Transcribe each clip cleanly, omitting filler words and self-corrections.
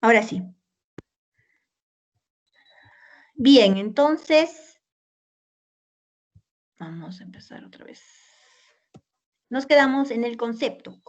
Ahora sí. Bien, entonces, vamos a empezar otra vez. Nos quedamos en el concepto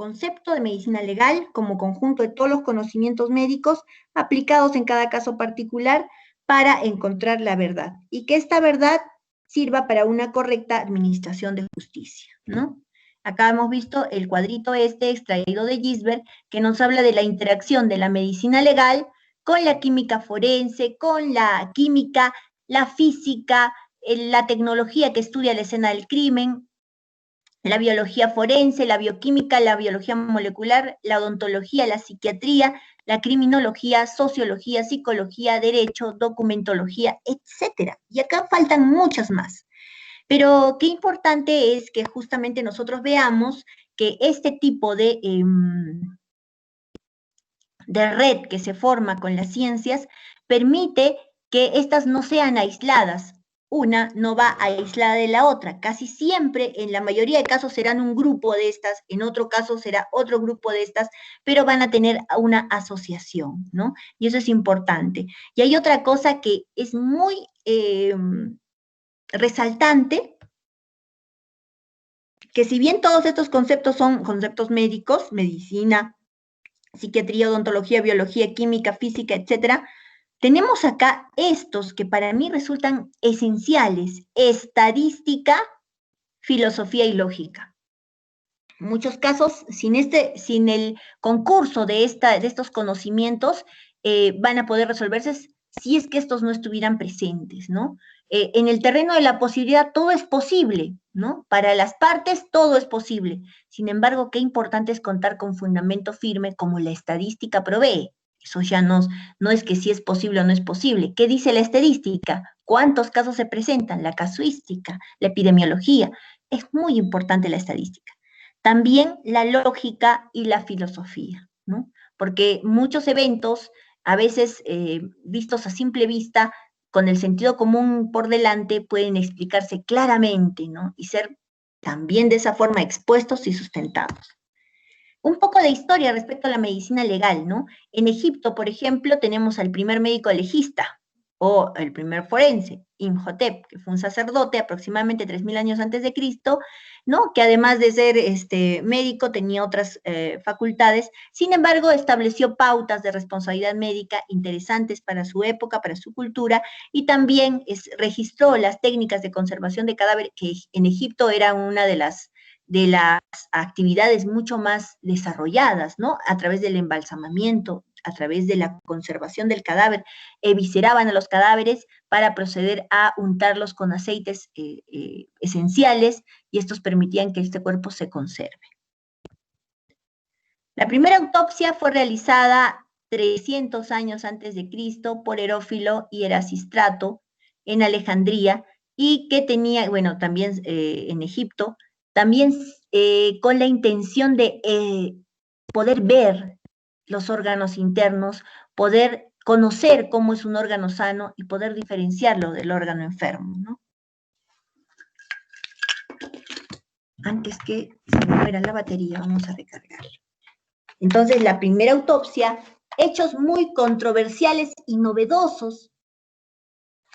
de medicina legal como conjunto de todos los conocimientos médicos aplicados en cada caso particular para encontrar la verdad y que esta verdad sirva para una correcta administración de justicia, ¿no? Acá hemos visto el cuadrito extraído de Gisbert que nos habla de la interacción de la medicina legal con la química forense, con la química, la física, la tecnología que estudia la escena del crimen, la biología forense, la bioquímica, la biología molecular, la odontología, la psiquiatría, la criminología, sociología, psicología, derecho, documentología, etc. Y acá faltan muchas más. Pero qué importante es que justamente nosotros veamos que este tipo de red que se forma con las ciencias permite que estas no sean aisladas. Una no va aislada de la otra. Casi siempre, en la mayoría de casos, serán un grupo de estas, en otro caso será otro grupo de estas, pero van a tener una asociación, ¿no? Y eso es importante. Y hay otra cosa que es muy resaltante, que si bien todos estos conceptos son conceptos médicos, medicina, psiquiatría, odontología, biología, química, física, etcétera, tenemos acá estos que para mí resultan esenciales: estadística, filosofía y lógica. En muchos casos, sin el concurso de estos conocimientos, van a poder resolverse si es que estos no estuvieran presentes, ¿no? En el terreno de la posibilidad todo es posible, ¿no? Para las partes todo es posible. Sin embargo, qué importante es contar con fundamento firme como la estadística provee. Eso ya no es que si es posible o no es posible. ¿Qué dice la estadística? ¿Cuántos casos se presentan? La casuística, la epidemiología. Es muy importante la estadística. También la lógica y la filosofía, ¿no? Porque muchos eventos, a veces vistos a simple vista, con el sentido común por delante, pueden explicarse claramente, ¿no? Y ser también de esa forma expuestos y sustentados. Un poco de historia respecto a la medicina legal, ¿no? En Egipto, por ejemplo, tenemos al primer médico legista, o el primer forense, Imhotep, que fue un sacerdote aproximadamente 3000 años antes de Cristo, ¿no? Que además de ser médico tenía otras facultades, sin embargo estableció pautas de responsabilidad médica interesantes para su época, para su cultura, y también registró las técnicas de conservación de cadáveres, que en Egipto era una de las actividades mucho más desarrolladas, ¿no? A través del embalsamamiento, a través de la conservación del cadáver, evisceraban a los cadáveres para proceder a untarlos con aceites esenciales, y estos permitían que este cuerpo se conserve. La primera autopsia fue realizada 300 años antes de Cristo por Herófilo y Erasistrato en Alejandría, y que tenía, bueno, también en Egipto, también con la intención de poder ver los órganos internos, poder conocer cómo es un órgano sano y poder diferenciarlo del órgano enfermo, ¿no? Antes que se me muera la batería, vamos a recargarlo. Entonces, la primera autopsia, hechos muy controversiales y novedosos,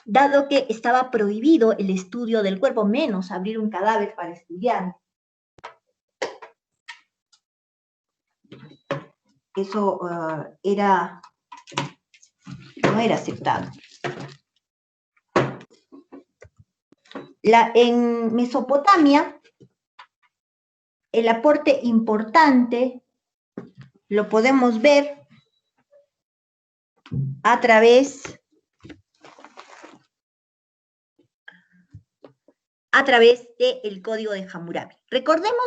dado que estaba prohibido el estudio del cuerpo, menos abrir un cadáver para estudiar. Eso no era aceptado. En Mesopotamia, el aporte importante lo podemos ver a través del Código de Hammurabi. Recordemos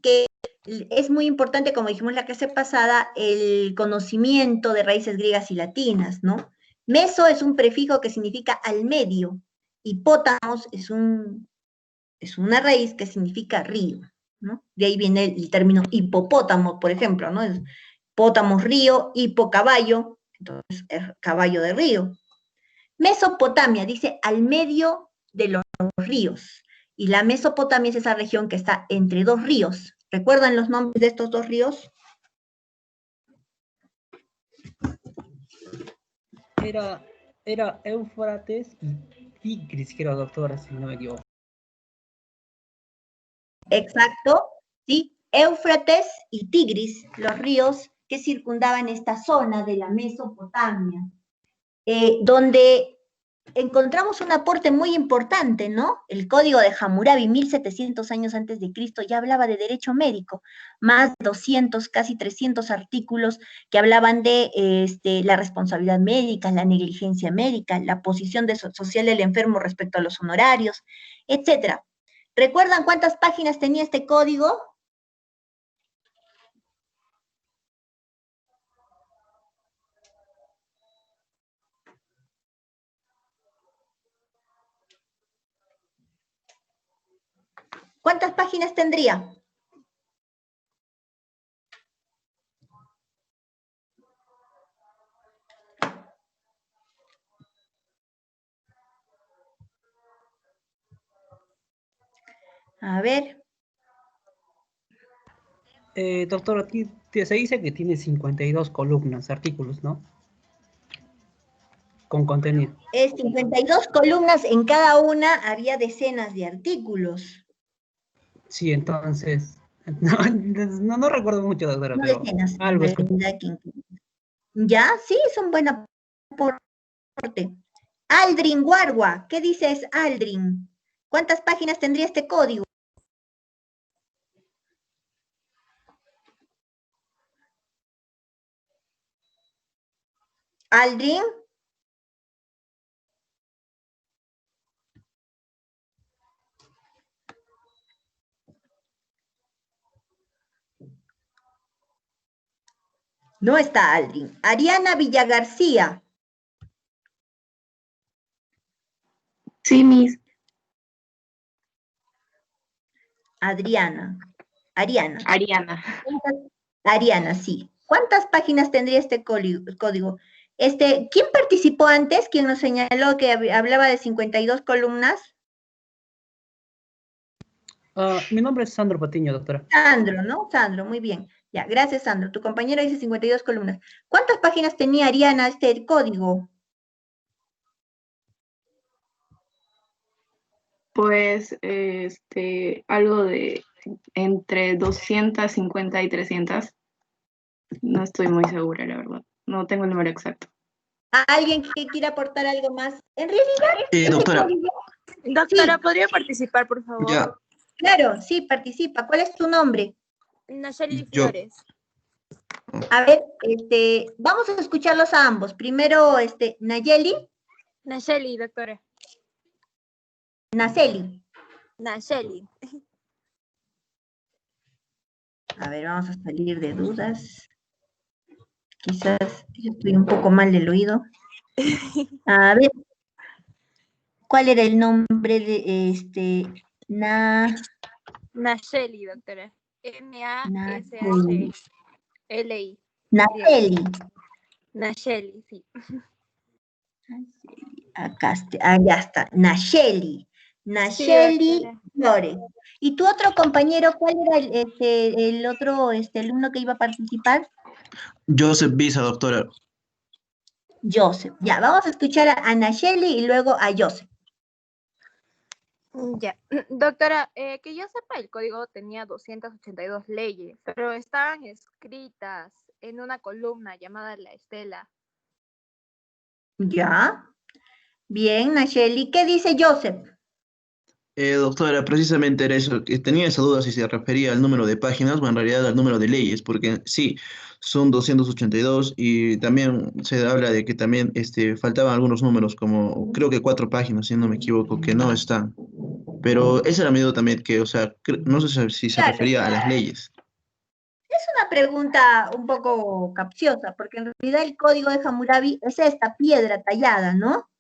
que es muy importante, como dijimos la clase pasada, el conocimiento de raíces griegas y latinas, ¿no? Meso es un prefijo que significa al medio, hipótamos es una raíz que significa río, ¿no? De ahí viene el término hipopótamo, por ejemplo, ¿no? Es hipótamo río, hipocaballo, entonces es caballo de río. Mesopotamia dice al medio de los ríos, y la Mesopotamia es esa región que está entre dos ríos. ¿Recuerdan los nombres de estos dos ríos? Era Éufrates y Tigris, creo, doctora, si no me equivoco. Exacto, ¿sí? Éufrates y Tigris, los ríos que circundaban esta zona de la Mesopotamia, donde encontramos un aporte muy importante, ¿no? El Código de Hammurabi, 1700 años antes de Cristo, ya hablaba de derecho médico, más de 200, casi 300 artículos que hablaban de la responsabilidad médica, la negligencia médica, la posición social del enfermo respecto a los honorarios, etcétera. ¿Recuerdan cuántas páginas tenía este código? ¿Cuántas páginas tendría? A ver. Doctor, aquí se dice que tiene 52 columnas, artículos, ¿no? Con contenido. 52 columnas, en cada una había decenas de artículos. Sí, entonces, no recuerdo mucho, doctora, No pero decenas, algo es. ya, sí, es un buen aporte. Aldrin Warwa, ¿qué dices, Aldrin? ¿Cuántas páginas tendría este código? Aldrin. No está Aldrin. Ariana Villagarcía. Sí, Miss. Ariana. Ariana. Ariana, sí. ¿Cuántas páginas tendría este código? ¿Quién participó antes? ¿Quién nos señaló que hablaba de 52 columnas? Mi nombre es Sandro Patiño, doctora. Sandro, ¿no? Sandro, muy bien. Ya, gracias, Sandro. Tu compañero dice 52 columnas. ¿Cuántas páginas tenía Ariana este código? Pues, algo de entre 250 y 300. No estoy muy segura, la verdad. No tengo el número exacto. ¿Alguien que quiera aportar algo más? En realidad, Doctora. Doctora, Sí. ¿podría participar, por favor? Ya. Claro, sí, participa. ¿Cuál es tu nombre? Nacheli Yo. Flores. A ver, vamos a escucharlos a ambos. Primero, Nayeli. Nacheli, doctora. Naceli. Nacheli. A ver, vamos a salir de dudas. Quizás estoy un poco mal del oído. A ver, ¿cuál era el nombre de Nacheli, doctora. Naceli. N-A-S-H-L-I. Naceli. Nacheli, sí. Acá ya está. Nayeli. Nayeli doctora. Flores. ¿Y tu otro compañero, cuál era el otro alumno que iba a participar? Joseph Visa, doctora. Joseph. Ya, vamos a escuchar a Nayeli y luego a Joseph. Ya. Doctora, que yo sepa, el código tenía 282 leyes, pero estaban escritas en una columna llamada La Estela. Ya. Bien, Nayeli. ¿Qué dice Joseph? Doctora, precisamente era eso, que tenía esa duda si se refería al número de páginas o en realidad al número de leyes, porque sí, son 282 y también se habla de que también faltaban algunos números, como creo que 4 páginas, si no me equivoco, que no están. Pero esa era mi duda también, que, o sea, no sé si se Claro. refería a las leyes. Es una pregunta un poco capciosa, porque en realidad el código de Hammurabi es esta piedra tallada, ¿no?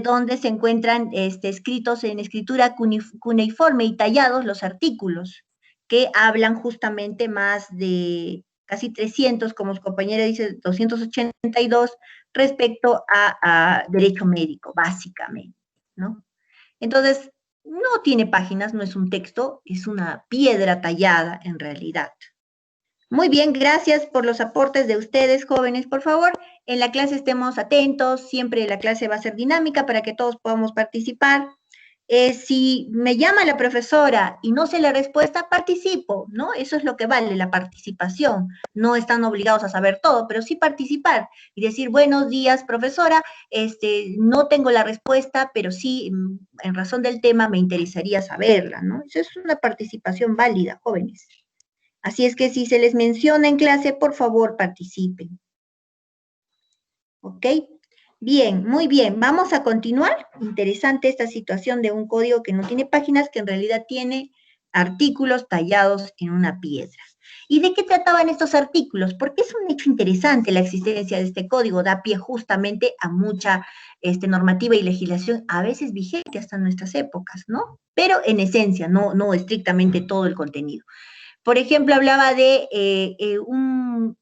Donde se encuentran escritos en escritura cuneiforme y tallados los artículos, que hablan justamente más de casi 300, como su compañera dice, 282, respecto a derecho médico, básicamente, ¿no? Entonces, no tiene páginas, no es un texto, es una piedra tallada en realidad. Muy bien, gracias por los aportes de ustedes, jóvenes. Por favor, en la clase estemos atentos, siempre la clase va a ser dinámica para que todos podamos participar. Si me llama la profesora y no sé la respuesta, participo, ¿no? Eso es lo que vale, la participación. No están obligados a saber todo, pero sí participar y decir, buenos días, profesora, no tengo la respuesta, pero sí, en razón del tema, me interesaría saberla, ¿no? Eso es una participación válida, jóvenes. Así es que si se les menciona en clase, por favor, participen. ¿Ok? Bien, muy bien. Vamos a continuar. Interesante esta situación de un código que no tiene páginas, que en realidad tiene artículos tallados en una piedra. ¿Y de qué trataban estos artículos? Porque es un hecho interesante la existencia de este código, da pie justamente a mucha normativa y legislación, a veces vigente hasta nuestras épocas, ¿no? Pero en esencia, no estrictamente todo el contenido. Por ejemplo, hablaba de un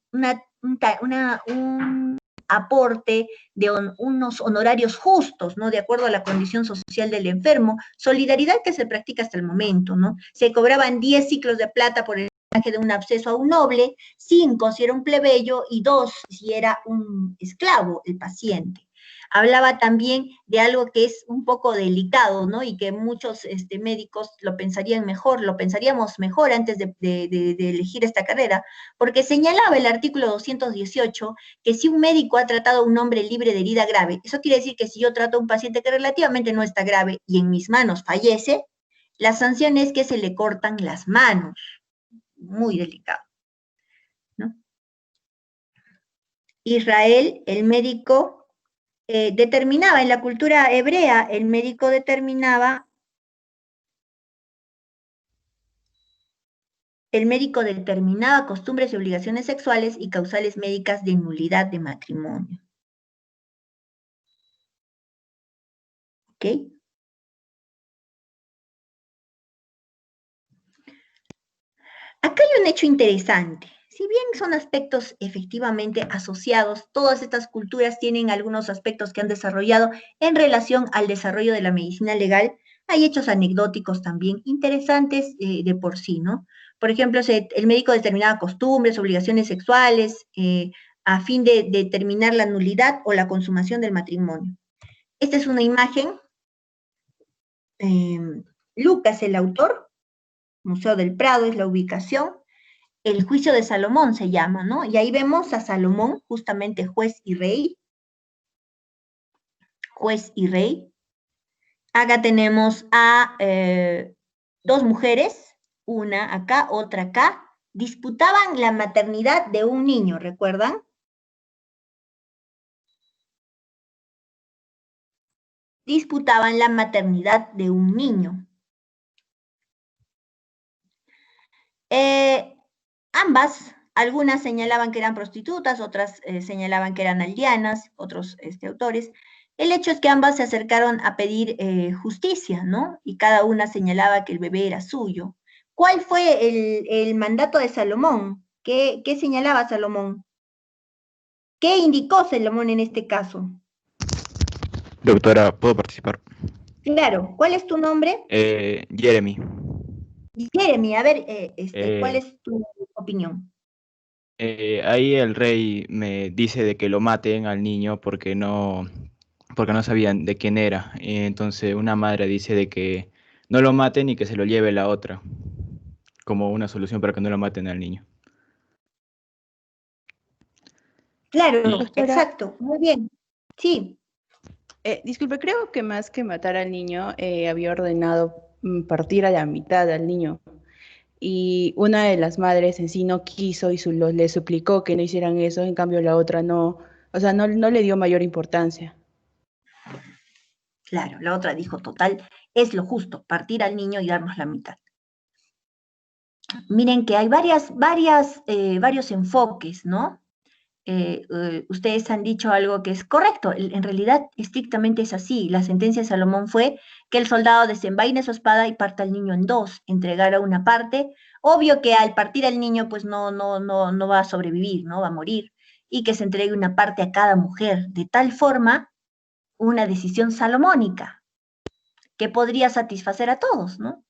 aporte de unos honorarios justos, ¿no? De acuerdo a la condición social del enfermo, solidaridad que se practica hasta el momento, ¿no? Se cobraban 10 ciclos de plata por el de un absceso a un noble, 5 si era un plebeyo y 2 si era un esclavo, el paciente. Hablaba también de algo que es un poco delicado, ¿no? Y que muchos médicos lo pensarían mejor, lo pensaríamos mejor antes de elegir esta carrera, porque señalaba el artículo 218 que si un médico ha tratado a un hombre libre de herida grave, eso quiere decir que si yo trato a un paciente que relativamente no está grave y en mis manos fallece, la sanción es que se le cortan las manos. Muy delicado, ¿no? Israel, el médico determinaba, en la cultura hebrea, el médico determinaba costumbres y obligaciones sexuales y causales médicas de nulidad de matrimonio. ¿Ok? Acá hay un hecho interesante. Si bien son aspectos efectivamente asociados, todas estas culturas tienen algunos aspectos que han desarrollado en relación al desarrollo de la medicina legal. Hay hechos anecdóticos también interesantes de por sí, ¿no? Por ejemplo, el médico determinaba costumbres, obligaciones sexuales, a fin de determinar la nulidad o la consumación del matrimonio. Esta es una imagen. Lucas, el autor, Museo del Prado es la ubicación. El juicio de Salomón se llama, ¿no? Y ahí vemos a Salomón, justamente juez y rey. Juez y rey. Acá tenemos a dos mujeres, una acá, otra acá. Disputaban la maternidad de un niño, ¿recuerdan? Disputaban la maternidad de un niño. Ambas, algunas señalaban que eran prostitutas, otras señalaban que eran aldeanas, otros autores. El hecho es que ambas se acercaron a pedir justicia, ¿no? Y cada una señalaba que el bebé era suyo. ¿Cuál fue el mandato de Salomón? ¿Qué señalaba Salomón? ¿Qué indicó Salomón en este caso? Doctora, ¿puedo participar? Claro, ¿cuál es tu nombre? Jeremy. Jeremy, a ver, ¿cuál es tu opinión? Ahí el rey me dice de que lo maten al niño porque no sabían de quién era. Entonces una madre dice de que no lo maten y que se lo lleve la otra, como una solución para que no lo maten al niño. Claro, Doctora, exacto, muy bien. Sí. disculpe, creo que más que matar al niño, había ordenado partir a la mitad al niño. Y una de las madres en sí no quiso y le suplicó que no hicieran eso, en cambio la otra no, o sea, no le dio mayor importancia. Claro, la otra dijo, total, es lo justo, partir al niño y darnos la mitad. Miren que hay varios enfoques, ¿no? Ustedes han dicho algo que es correcto, en realidad estrictamente es así. La sentencia de Salomón fue que el soldado desenvaine su espada y parta al niño en dos, entregara una parte. Obvio que al partir al niño pues no va a sobrevivir, no va a morir, y que se entregue una parte a cada mujer, de tal forma, una decisión salomónica que podría satisfacer a todos, ¿no?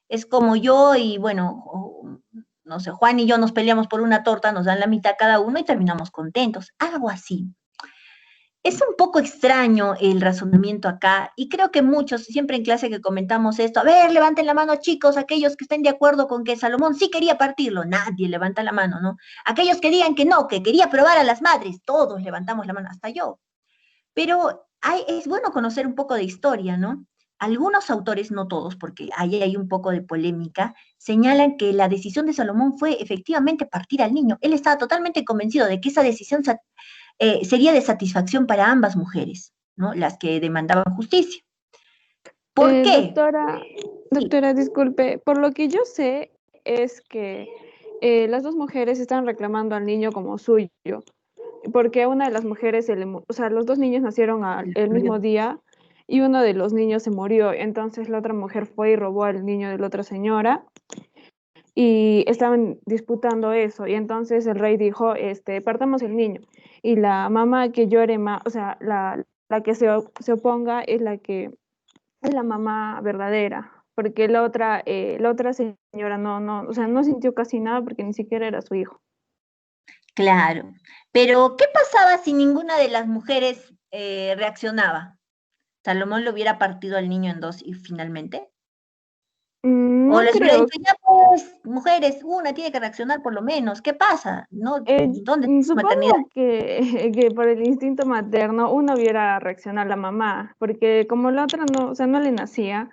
Es como yo y, bueno, no sé, Juan y yo nos peleamos por una torta, nos dan la mitad cada uno y terminamos contentos, algo así. Es un poco extraño el razonamiento acá, y creo que muchos, siempre en clase que comentamos esto, a ver, levanten la mano chicos, aquellos que estén de acuerdo con que Salomón sí quería partirlo, nadie levanta la mano, ¿no? Aquellos que digan que no, que quería probar a las madres, todos levantamos la mano, hasta yo. Pero es bueno conocer un poco de historia, ¿no? Algunos autores, no todos, porque ahí hay un poco de polémica, señalan que la decisión de Salomón fue efectivamente partir al niño. Él estaba totalmente convencido de que esa decisión sería de satisfacción para ambas mujeres, ¿no? Las que demandaban justicia. ¿Por qué? Doctora, disculpe, por lo que yo sé es que las dos mujeres están reclamando al niño como suyo, porque una de las mujeres, o sea, los dos niños nacieron el mismo día y uno de los niños se murió, entonces la otra mujer fue y robó al niño de la otra señora y estaban disputando eso, y entonces el rey dijo, partamos el niño, y la mamá que llore más, o sea, la que se oponga es la mamá verdadera, porque la otra señora o sea, no sintió casi nada porque ni siquiera era su hijo. Claro, pero ¿qué pasaba si ninguna de las mujeres reaccionaba? ¿Salomón lo hubiera partido al niño en dos y finalmente? O No les hubiera creo. dicho, ya pues, mujeres, una tiene que reaccionar por lo menos. ¿Qué pasa? ¿No? ¿Dónde está su maternidad? Supongo que por el instinto materno uno hubiera reaccionado a la mamá, porque como la otra no, o sea, no le nacía,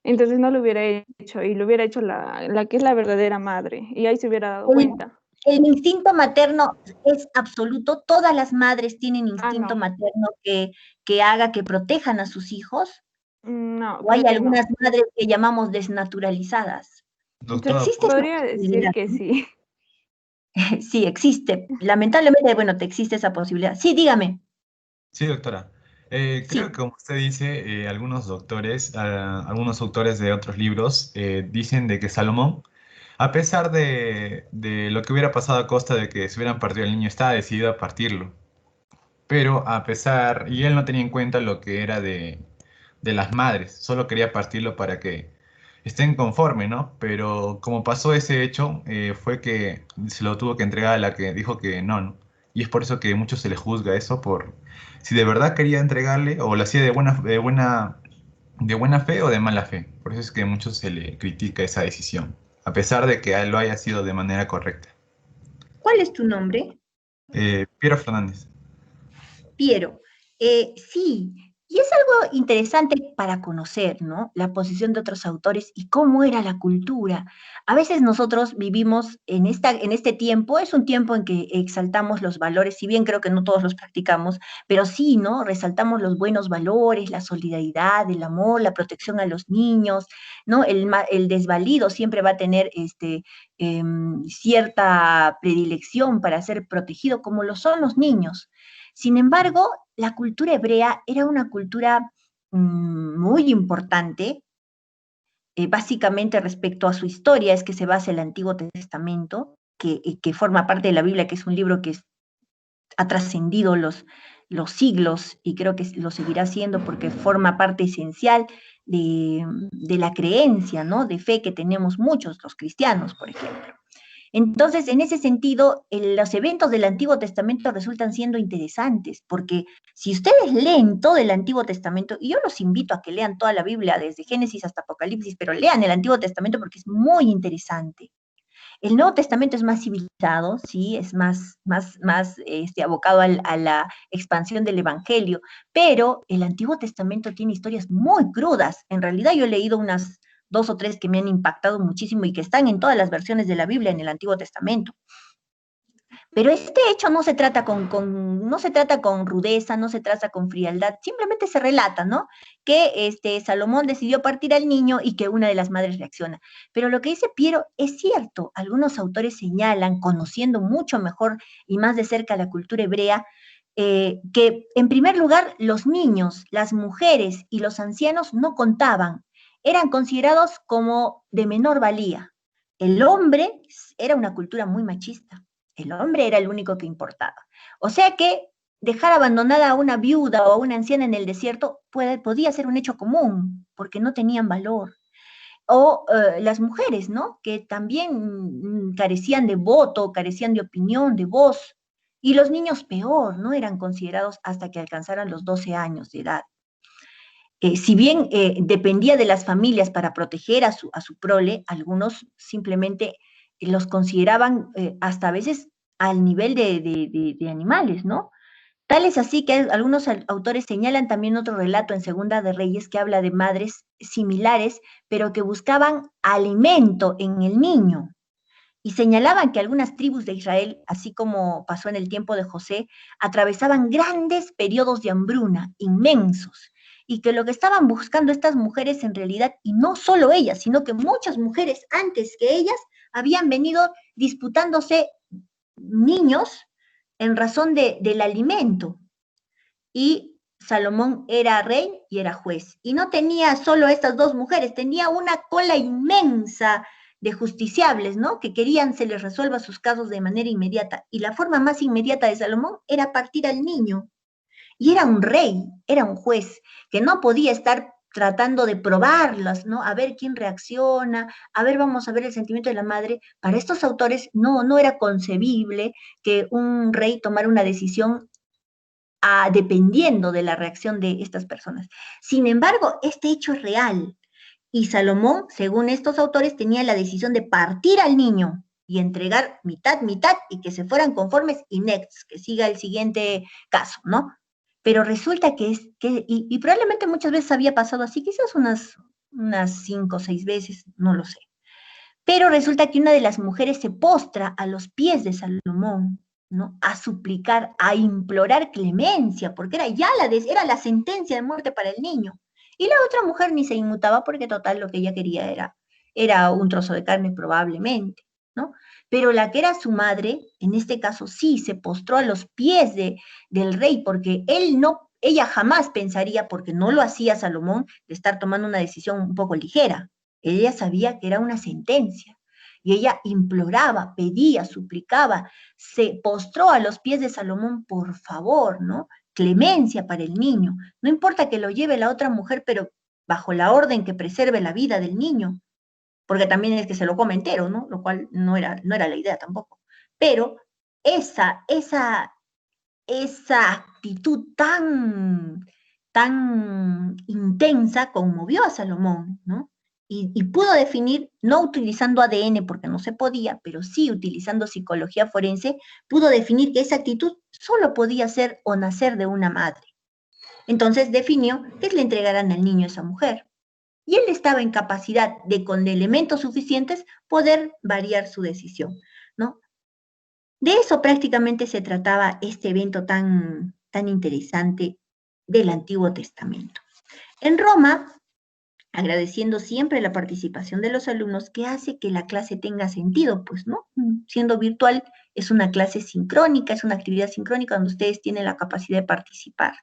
entonces no lo hubiera hecho y lo hubiera hecho la que es la verdadera madre, y ahí se hubiera dado El, cuenta. el instinto materno es absoluto. Todas las madres tienen Ah, instinto no, materno que haga que protejan a sus hijos. no, O hay creo que no. algunas madres que llamamos desnaturalizadas. Se Doctora, Existe esa podría decir posibilidad. que sí. Sí, existe. Lamentablemente, bueno, te existe esa posibilidad. Sí, dígame. sí, doctora. Creo Sí. que como usted dice, algunos doctores, algunos autores de otros libros dicen de que Salomón, a pesar de lo que hubiera pasado a costa de que se hubieran partido el niño, estaba decidido a partirlo. Pero a pesar, y él no tenía en cuenta lo que era de las madres, solo quería partirlo para que estén conformes, ¿no? Pero como pasó ese hecho, fue que se lo tuvo que entregar a la que dijo que no, ¿no? Y es por eso que mucho se le juzga eso por si de verdad quería entregarle o lo hacía de buena fe o de mala fe. Por eso es que mucho se le critica esa decisión, a pesar de que a él lo haya sido de manera correcta. ¿Cuál es tu nombre? Piero Fernández. Piero. Sí, y es algo interesante para conocer, ¿no? La posición de otros autores y cómo era la cultura. A veces nosotros vivimos en este tiempo, es un tiempo en que exaltamos los valores, si bien creo que no todos los practicamos, pero sí, ¿no? Resaltamos los buenos valores, la solidaridad, el amor, la protección a los niños, ¿no? El desvalido siempre va a tener cierta predilección para ser protegido, como lo son los niños. Sin embargo, la cultura hebrea era una cultura muy importante, básicamente respecto a su historia, es que se basa el Antiguo Testamento, que forma parte de la Biblia, que es un libro que ha trascendido los siglos y creo que lo seguirá siendo porque forma parte esencial de la creencia, ¿no? De fe que tenemos muchos, los cristianos, por ejemplo. Entonces, en ese sentido, los eventos del Antiguo Testamento resultan siendo interesantes, porque si ustedes leen todo el Antiguo Testamento, y yo los invito a que lean toda la Biblia, desde Génesis hasta Apocalipsis, pero lean el Antiguo Testamento porque es muy interesante. El Nuevo Testamento es más civilizado, sí, es más abocado a la expansión del Evangelio, pero el Antiguo Testamento tiene historias muy crudas. En realidad yo he leído unas dos o tres que me han impactado muchísimo y que están en todas las versiones de la Biblia en el Antiguo Testamento. Pero este hecho no se trata no se trata con rudeza, no se trata con frialdad, simplemente se relata, ¿no? Que Salomón decidió partir al niño y que una de las madres reacciona. Pero lo que dice Piero es cierto. Algunos autores señalan, conociendo mucho mejor y más de cerca la cultura hebrea, que en primer lugar los niños, las mujeres y los ancianos no contaban, eran considerados como de menor valía. El hombre era una cultura muy machista. El hombre era el único que importaba. O sea que dejar abandonada a una viuda o a una anciana en el desierto podía ser un hecho común, porque no tenían valor. O las mujeres, ¿no? Que también carecían de voto, carecían de opinión, de voz. Y los niños peor, no eran considerados hasta que alcanzaran los 12 años de edad. Si bien dependía de las familias para proteger a su prole, algunos simplemente los consideraban hasta a veces al nivel de animales, ¿no? Tal es así que algunos autores señalan también otro relato en Segunda de Reyes que habla de madres similares, pero que buscaban alimento en el niño. Y señalaban que algunas tribus de Israel, así como pasó en el tiempo de José, atravesaban grandes periodos de hambruna, inmensos, y que lo que estaban buscando estas mujeres en realidad, y no solo ellas, sino que muchas mujeres antes que ellas, habían venido disputándose niños en razón del alimento. Y Salomón era rey y era juez. Y no tenía solo estas dos mujeres, tenía una cola inmensa de justiciables, ¿no? Que querían se les resuelva sus casos de manera inmediata. Y la forma más inmediata de Salomón era partir al niño. Y era un rey, era un juez, que no podía estar tratando de probarlas, ¿no? A ver quién reacciona, a ver, vamos a ver el sentimiento de la madre. Para estos autores no era concebible que un rey tomara una decisión dependiendo de la reacción de estas personas. Sin embargo, este hecho es real. Y Salomón, según estos autores, tenía la decisión de partir al niño y entregar mitad, y que se fueran conformes y next, que siga el siguiente caso, ¿no? Pero resulta y probablemente muchas veces había pasado así, quizás unas 5 o 6 veces, no lo sé. Pero resulta que una de las mujeres se postra a los pies de Salomón, ¿no? A suplicar, a implorar clemencia, porque era la sentencia de muerte para el niño. Y la otra mujer ni se inmutaba porque total lo que ella quería era un trozo de carne probablemente, ¿no? Pero la que era su madre, en este caso sí, se postró a los pies del rey porque ella jamás pensaría, porque no lo hacía Salomón, de estar tomando una decisión un poco ligera. Ella sabía que era una sentencia. Y ella imploraba, pedía, suplicaba, se postró a los pies de Salomón, por favor, ¿no? Clemencia para el niño. No importa que lo lleve la otra mujer, pero bajo la orden que preserve la vida del niño, porque también es que se lo come entero, ¿no? Lo cual no era la idea tampoco. Pero esa actitud tan intensa conmovió a Salomón, ¿no? Y pudo definir, no utilizando ADN porque no se podía, pero sí utilizando psicología forense, pudo definir que esa actitud solo podía ser o nacer de una madre. Entonces definió que le entregaran al niño a esa mujer. Y él estaba en capacidad de, con elementos suficientes, poder variar su decisión, ¿no? De eso prácticamente se trataba este evento tan interesante del Antiguo Testamento. En Roma, agradeciendo siempre la participación de los alumnos, que hace que la clase tenga sentido, pues, ¿no? Siendo virtual, es una clase sincrónica, es una actividad sincrónica donde ustedes tienen la capacidad de participar.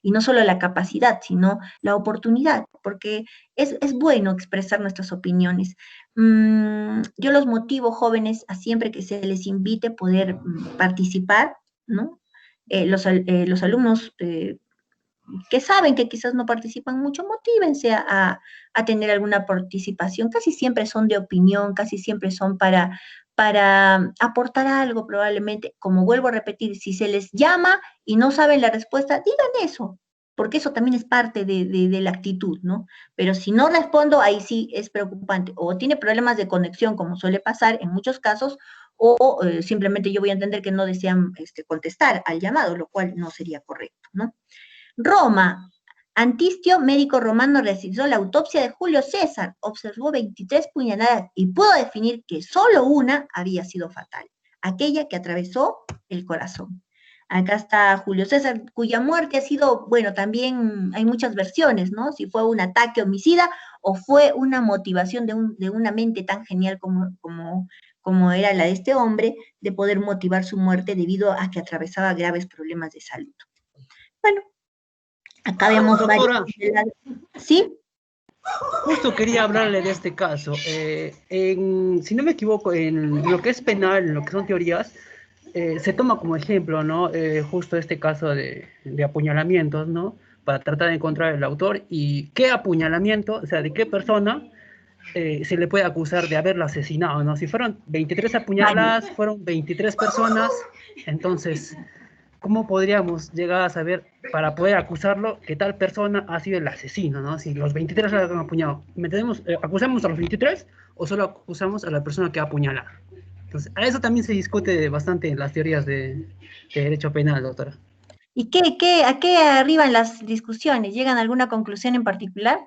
Y no solo la capacidad, sino la oportunidad, porque es bueno expresar nuestras opiniones. Yo los motivo, jóvenes, a siempre que se les invite poder participar, ¿no? Los alumnos que saben que quizás no participan mucho, motívense a tener alguna participación. Casi siempre son de opinión, casi siempre son para aportar algo probablemente. Como vuelvo a repetir, si se les llama y no saben la respuesta, digan eso, porque eso también es parte de la actitud, ¿no? Pero si no respondo, ahí sí es preocupante. O tiene problemas de conexión, como suele pasar en muchos casos, o simplemente yo voy a entender que no desean contestar al llamado, lo cual no sería correcto, ¿no? Roma. Antistio, médico romano, realizó la autopsia de Julio César, observó 23 puñaladas y pudo definir que solo una había sido fatal, aquella que atravesó el corazón. Acá está Julio César, cuya muerte ha sido, bueno, también hay muchas versiones, ¿no? Si fue un ataque homicida o fue una motivación de una mente tan genial como era la de este hombre, de poder motivar su muerte debido a que atravesaba graves problemas de salud. Bueno, acá vemos Doctora, ¿sí? justo quería hablarle de este caso. Si no me equivoco, en lo que es penal, en lo que son teorías, se toma como ejemplo, ¿no? Justo este caso de apuñalamientos, ¿no? Para tratar de encontrar el autor y qué apuñalamiento, o sea, de qué persona se le puede acusar de haberlo asesinado, ¿no? Si fueron 23 apuñaladas, fueron 23 personas, entonces, ¿cómo podríamos llegar a saber, para poder acusarlo, que tal persona ha sido el asesino, ¿no? Si los 23 lo han apuñalado, ¿acusamos a los 23 o solo acusamos a la persona que ha apuñalado? Entonces, a eso también se discute bastante en las teorías de derecho penal, doctora. ¿Y a qué arriban las discusiones? ¿Llegan a alguna conclusión en particular?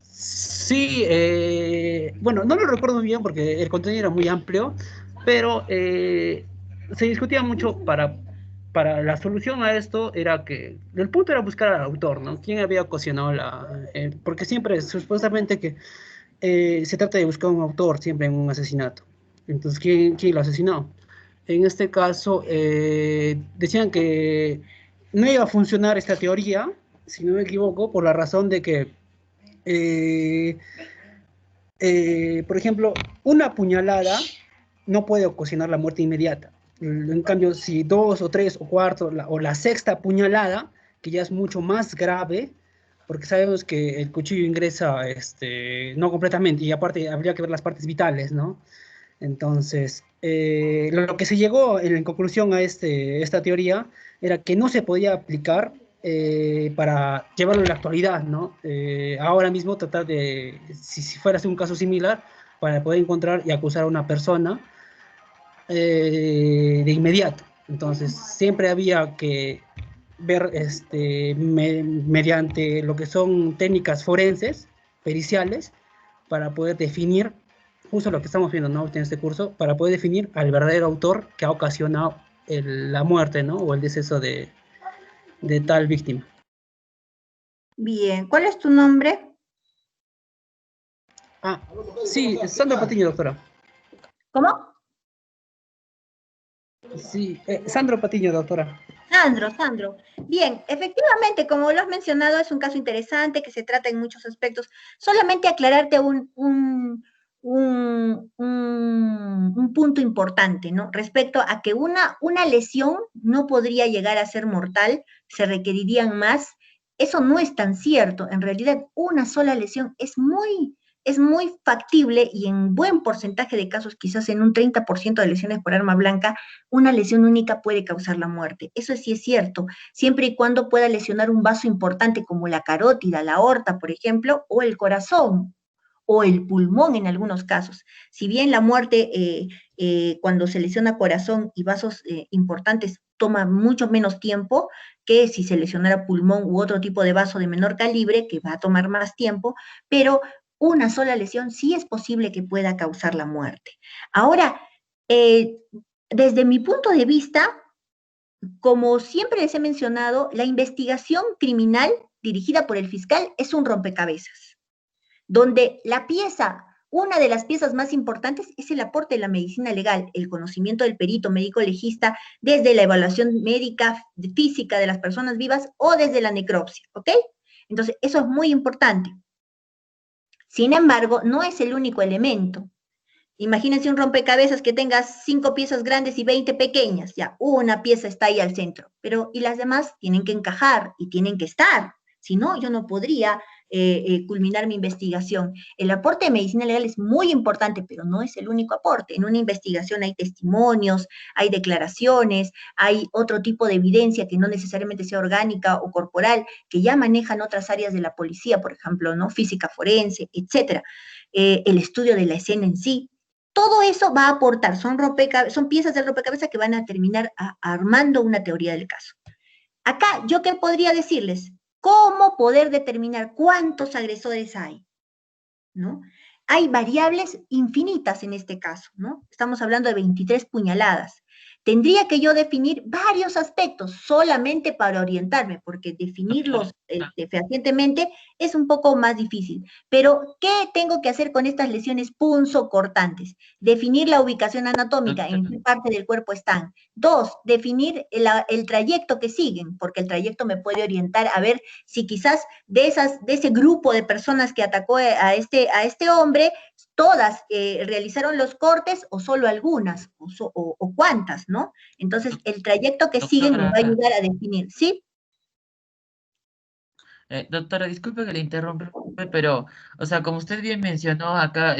Sí, bueno, no lo recuerdo muy bien porque el contenido era muy amplio, pero se discutía mucho para la solución a esto era que el punto era buscar al autor, ¿no? ¿Quién había ocasionado porque siempre, supuestamente que se trata de buscar un autor siempre en un asesinato. Entonces, ¿quién lo asesinó? En este caso, decían que no iba a funcionar esta teoría, si no me equivoco, por la razón de que por ejemplo, una puñalada no puede ocasionar la muerte inmediata. En cambio, si 2 o 3 o 4 o la sexta puñalada, que ya es mucho más grave, porque sabemos que el cuchillo ingresa no completamente, y aparte habría que ver las partes vitales, ¿no? Entonces, lo que se llegó en conclusión a esta teoría era que no se podía aplicar para llevarlo en la actualidad, ¿no? Ahora mismo tratar de, si fuera un caso similar, para poder encontrar y acusar a una persona de inmediato. Entonces, siempre había que ver mediante lo que son técnicas forenses, periciales, para poder definir justo lo que estamos viendo, ¿no? En este curso, para poder definir al verdadero autor que ha ocasionado la muerte, ¿no? O el deceso de tal víctima. Bien, ¿cuál es tu nombre? Ah, sí, Sandro Patiño, doctora. ¿Cómo? Sí, Sandro Patiño, doctora. Sandro. Bien, efectivamente, como lo has mencionado, es un caso interesante que se trata en muchos aspectos. Solamente aclararte un punto importante, ¿no? Respecto a que una lesión no podría llegar a ser mortal, se requerirían más. Eso no es tan cierto. En realidad, una sola lesión es muy factible y en buen porcentaje de casos, quizás en un 30% de lesiones por arma blanca, una lesión única puede causar la muerte. Eso sí es cierto, siempre y cuando pueda lesionar un vaso importante como la carótida, la aorta, por ejemplo, o el corazón, o el pulmón en algunos casos. Si bien la muerte cuando se lesiona corazón y vasos importantes toma mucho menos tiempo que si se lesionara pulmón u otro tipo de vaso de menor calibre, que va a tomar más tiempo, pero una sola lesión sí es posible que pueda causar la muerte. Ahora, desde mi punto de vista, como siempre les he mencionado, la investigación criminal dirigida por el fiscal es un rompecabezas, donde una de las piezas más importantes es el aporte de la medicina legal, el conocimiento del perito médico legista desde la evaluación médica física de las personas vivas o desde la necropsia, ¿ok? Entonces, eso es muy importante. Sin embargo, no es el único elemento. Imagínense un rompecabezas que tenga 5 piezas grandes y 20 pequeñas, ya una pieza está ahí al centro, pero y las demás tienen que encajar y tienen que estar, si no, yo no podría culminar mi investigación. El aporte de medicina legal es muy importante, pero no es el único aporte. En una investigación hay testimonios, hay declaraciones, hay otro tipo de evidencia que no necesariamente sea orgánica o corporal, que ya manejan otras áreas de la policía, por ejemplo, ¿no? Física forense, etcétera. El estudio de la escena en sí. Todo eso va a aportar, son piezas del rompecabezas que van a terminar armando una teoría del caso. Acá, ¿yo qué podría decirles? ¿Cómo poder determinar cuántos agresores hay? ¿No? Hay variables infinitas en este caso, ¿no? Estamos hablando de 23 puñaladas. Tendría que yo definir varios aspectos solamente para orientarme, porque definirlos fehacientemente es un poco más difícil. Pero, ¿qué tengo que hacer con estas lesiones punzocortantes? Definir la ubicación anatómica, en qué parte del cuerpo están. 2, definir el trayecto que siguen, porque el trayecto me puede orientar a ver si quizás de ese grupo de personas que atacó a este hombre, todas realizaron los cortes o solo algunas, o cuántas, ¿no? Entonces, el trayecto que siguen nos va a ayudar a definir, ¿sí? Doctora, disculpe que le interrumpa. pero, o sea, como usted bien mencionó acá,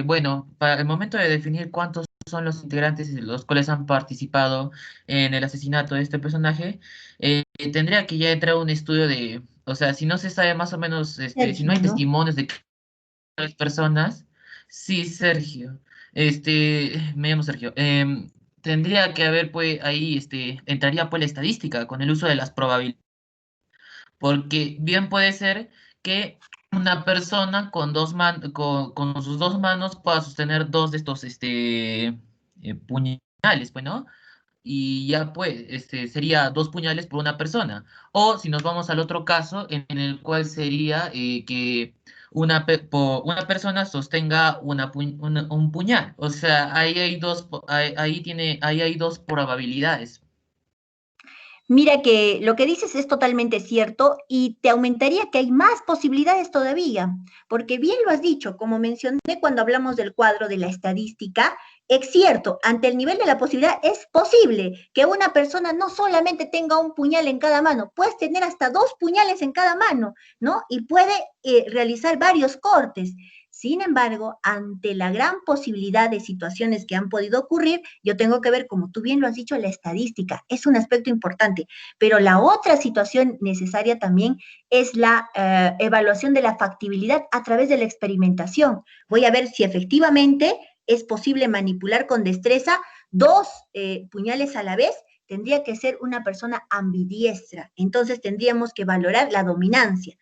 bueno, para el momento de definir cuántos son los integrantes los cuales han participado en el asesinato de este personaje, tendría que ya entrar un estudio de, o sea, si no se sabe más o menos, si no Sergio, hay ¿no? testimonios de las personas, sí, Sergio, me llamo Sergio, tendría que haber, pues, ahí, entraría pues la estadística con el uso de las probabilidades, porque bien puede ser que una persona con con sus dos manos pueda sostener dos de estos, puñales, pues, ¿no? Y ya pues, sería dos puñales por una persona. O si nos vamos al otro caso, en el cual sería que una persona sostenga un puñal. O sea, ahí hay ahí hay dos probabilidades. Mira que lo que dices es totalmente cierto y te aumentaría que hay más posibilidades todavía, porque bien lo has dicho, como mencioné cuando hablamos del cuadro de la estadística, es cierto, ante el nivel de la posibilidad es posible que una persona no solamente tenga un puñal en cada mano, puedes tener hasta dos puñales en cada mano, ¿no? Y puede realizar varios cortes. Sin embargo, ante la gran posibilidad de situaciones que han podido ocurrir, yo tengo que ver, como tú bien lo has dicho, la estadística. Es un aspecto importante. Pero la otra situación necesaria también es la evaluación de la factibilidad a través de la experimentación. Voy a ver si efectivamente es posible manipular con destreza dos puñales a la vez. Tendría que ser una persona ambidiestra. Entonces tendríamos que valorar la dominancia.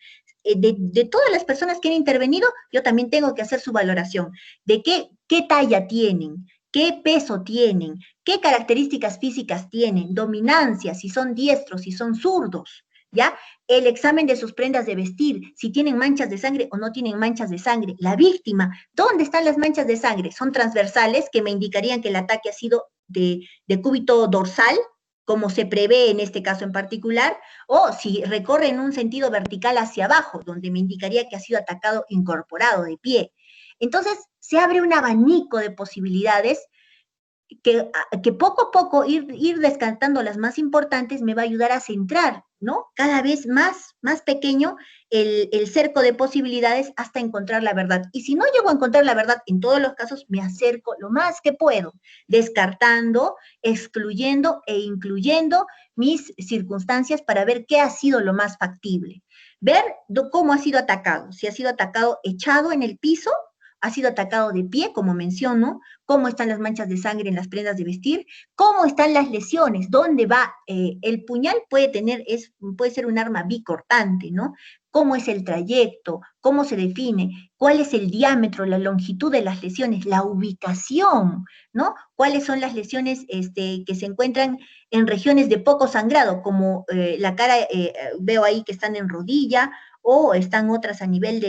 De todas las personas que han intervenido, yo también tengo que hacer su valoración de qué talla tienen, qué peso tienen, qué características físicas tienen, dominancia, si son diestros, si son zurdos, ¿ya? El examen de sus prendas de vestir, si tienen manchas de sangre o no tienen manchas de sangre. La víctima, ¿dónde están las manchas de sangre? Son transversales que me indicarían que el ataque ha sido de cúbito dorsal, como se prevé en este caso en particular, o si recorre en un sentido vertical hacia abajo, donde me indicaría que ha sido atacado incorporado de pie. Entonces, se abre un abanico de posibilidades que poco a poco ir descartando las más importantes me va a ayudar a centrar, ¿no? Cada vez más pequeño el cerco de posibilidades hasta encontrar la verdad. Y si no llego a encontrar la verdad, en todos los casos me acerco lo más que puedo, descartando, excluyendo e incluyendo mis circunstancias para ver qué ha sido lo más factible. Ver cómo ha sido atacado, si ha sido atacado echado en el piso, ha sido atacado de pie, como menciono, cómo están las manchas de sangre en las prendas de vestir, cómo están las lesiones, dónde va el puñal, puede ser un arma bicortante, ¿no? Cómo es el trayecto, cómo se define, cuál es el diámetro, la longitud de las lesiones, la ubicación, ¿no? Cuáles son las lesiones que se encuentran en regiones de poco sangrado, como la cara, veo ahí que están en rodilla, o están otras a nivel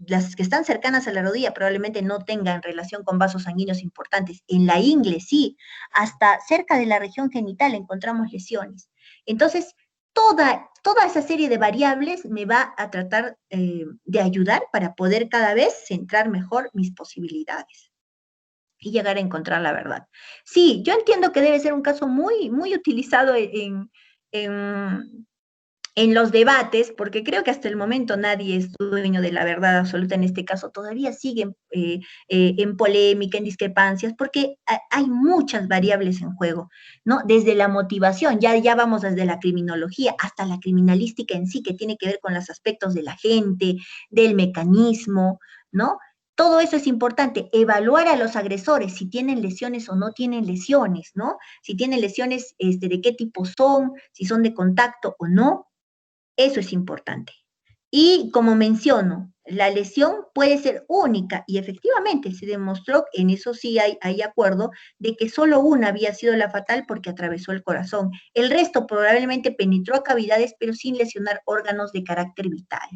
las que están cercanas a la rodilla probablemente no tengan relación con vasos sanguíneos importantes. En la ingle sí, hasta cerca de la región genital encontramos lesiones. Entonces, toda esa serie de variables me va a tratar de ayudar para poder cada vez centrar mejor mis posibilidades y llegar a encontrar la verdad. Sí, yo entiendo que debe ser un caso muy utilizado en los debates, porque creo que hasta el momento nadie es dueño de la verdad absoluta en este caso, todavía siguen en polémica, en discrepancias, porque hay muchas variables en juego, ¿no? Desde la motivación, ya vamos desde la criminología hasta la criminalística en sí, que tiene que ver con los aspectos de la gente, del mecanismo, ¿no? Todo eso es importante, evaluar a los agresores, si tienen lesiones o no tienen lesiones, ¿no? Si tienen lesiones, de qué tipo son, si son de contacto o no, eso es importante. Y como menciono, la lesión puede ser única y efectivamente se demostró, en eso sí hay acuerdo, de que solo una había sido la fatal porque atravesó el corazón. El resto probablemente penetró a cavidades pero sin lesionar órganos de carácter vital.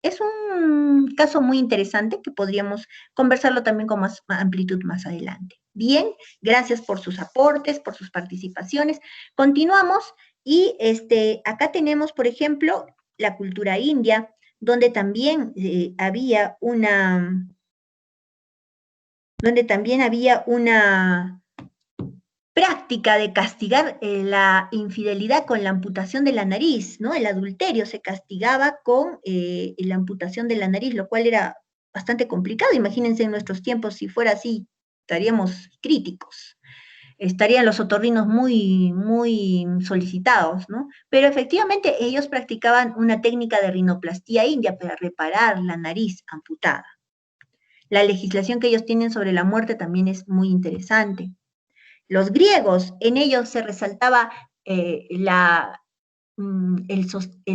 Es un caso muy interesante que podríamos conversarlo también con más amplitud más adelante. Bien, gracias por sus aportes, por sus participaciones. Continuamos y acá tenemos, por ejemplo, la cultura india, donde también había una práctica de castigar la infidelidad con la amputación de la nariz, ¿no? El adulterio se castigaba con la amputación de la nariz, lo cual era bastante complicado. Imagínense en nuestros tiempos, si fuera así, estaríamos críticos. Estarían los otorrinos muy, muy solicitados, ¿no? Pero efectivamente ellos practicaban una técnica de rinoplastía india para reparar la nariz amputada. La legislación que ellos tienen sobre la muerte también es muy interesante. Los griegos, en ellos se resaltaba el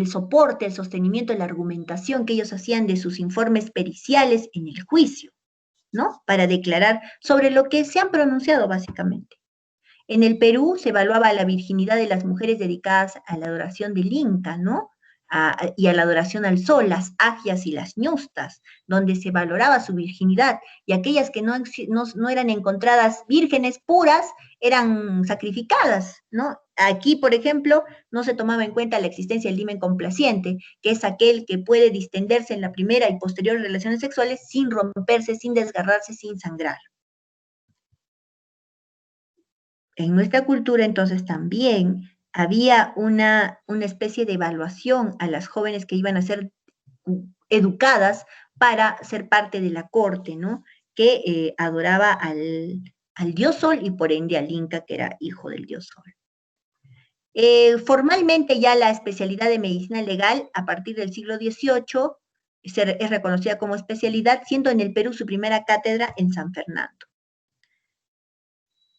soporte, el sostenimiento, la argumentación que ellos hacían de sus informes periciales en el juicio, ¿no? Para declarar sobre lo que se han pronunciado básicamente. En el Perú se evaluaba la virginidad de las mujeres dedicadas a la adoración del Inca, ¿no? Y a la adoración al sol, las agias y las ñustas, donde se valoraba su virginidad, y aquellas que no eran encontradas vírgenes puras eran sacrificadas, ¿no? Aquí, por ejemplo, no se tomaba en cuenta la existencia del himen complaciente, que es aquel que puede distenderse en la primera y posterior relaciones sexuales sin romperse, sin desgarrarse, sin sangrar. En nuestra cultura, entonces, también había una especie de evaluación a las jóvenes que iban a ser educadas para ser parte de la corte, ¿no? Que adoraba al dios Sol y por ende al Inca, que era hijo del dios Sol. Formalmente ya la especialidad de medicina legal a partir del siglo XVIII es reconocida como especialidad, siendo en el Perú su primera cátedra en San Fernando.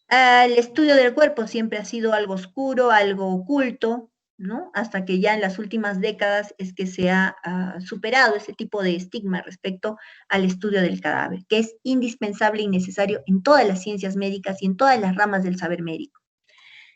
El estudio del cuerpo siempre ha sido algo oscuro, algo oculto, ¿no? Hasta que ya en las últimas décadas es que se ha superado ese tipo de estigma respecto al estudio del cadáver, que es indispensable y necesario en todas las ciencias médicas y en todas las ramas del saber médico.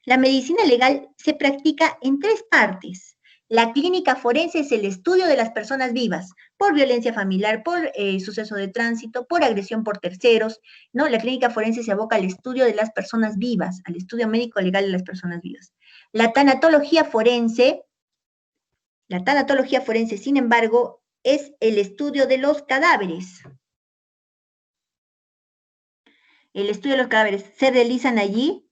La medicina legal se practica en 3 partes. La clínica forense es el estudio de las personas vivas, por violencia familiar, por suceso de tránsito, por agresión por terceros, ¿no? La clínica forense se aboca al estudio de las personas vivas, al estudio médico legal de las personas vivas. La tanatología forense, sin embargo, es el estudio de los cadáveres. El estudio de los cadáveres se realizan allí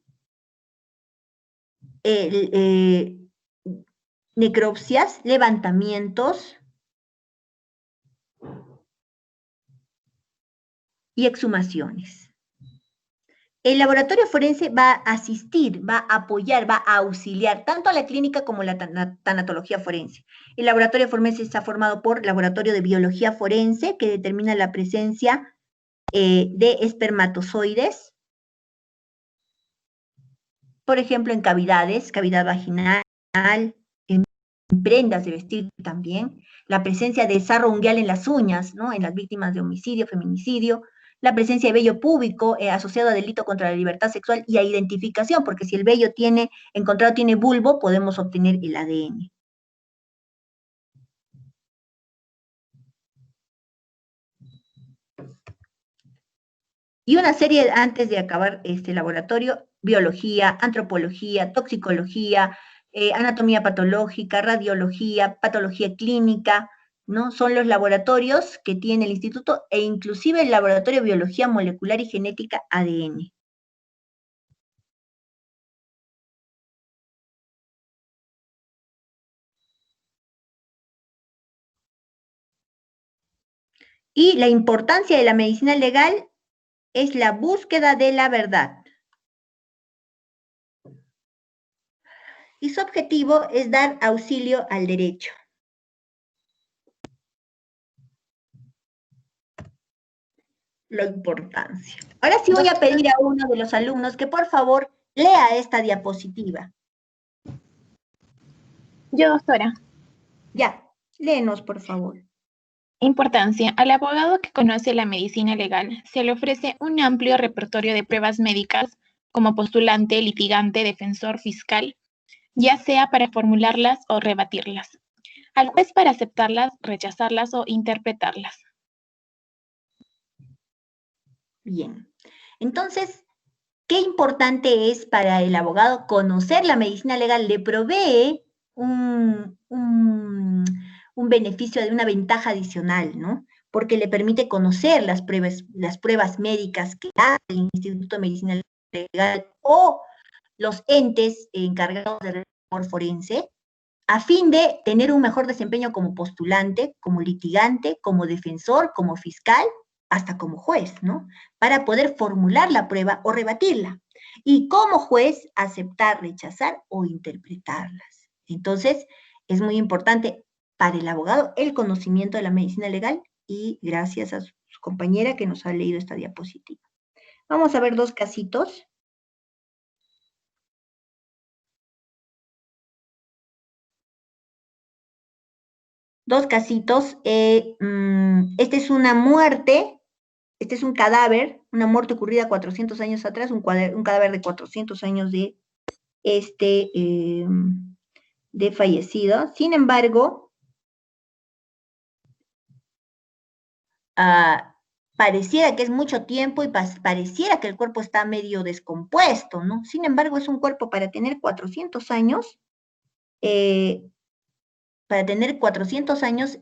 necropsias, levantamientos y exhumaciones. El laboratorio forense va a asistir, va a apoyar, va a auxiliar tanto a la clínica como la tanatología forense. El laboratorio forense está formado por laboratorio de biología forense, que determina la presencia de espermatozoides, por ejemplo, en cavidades, cavidad vaginal, en prendas de vestir también, la presencia de sarro unguial en las uñas, ¿no? En las víctimas de homicidio, feminicidio, la presencia de vello púbico asociado a delito contra la libertad sexual y a identificación, porque si el vello encontrado tiene bulbo, podemos obtener el ADN. Y una serie, antes de acabar este laboratorio, biología, antropología, toxicología, anatomía patológica, radiología, patología clínica, ¿no? Son los laboratorios que tiene el instituto e inclusive el laboratorio de biología molecular y genética ADN. Y la importancia de la medicina legal es la búsqueda de la verdad. Y su objetivo es dar auxilio al derecho. La importancia. Ahora sí voy a pedir a uno de los alumnos que por favor lea esta diapositiva. Yo, doctora. Ya, léenos por favor. Importancia. Al abogado que conoce la medicina legal se le ofrece un amplio repertorio de pruebas médicas como postulante, litigante, defensor, fiscal, ya sea para formularlas o rebatirlas. Al juez para aceptarlas, rechazarlas o interpretarlas. Bien. Entonces, qué importante es para el abogado conocer la medicina legal. Le provee un beneficio, de una ventaja adicional, ¿no? Porque le permite conocer las pruebas médicas que hace el Instituto de Medicina Legal o los entes encargados del labor forense, a fin de tener un mejor desempeño como postulante, como litigante, como defensor, como fiscal, hasta como juez, ¿no? Para poder formular la prueba o rebatirla. Y como juez, aceptar, rechazar o interpretarlas. Entonces, es muy importante para el abogado el conocimiento de la medicina legal y gracias a su compañera que nos ha leído esta diapositiva. Vamos a ver dos casitos. Dos casitos. Esta es una muerte, este es un cadáver, una muerte ocurrida 400 años atrás, un cadáver de 400 años de fallecido. Sin embargo, pareciera que es mucho tiempo y pareciera que el cuerpo está medio descompuesto, ¿no? Sin embargo, es un cuerpo para tener 400 años,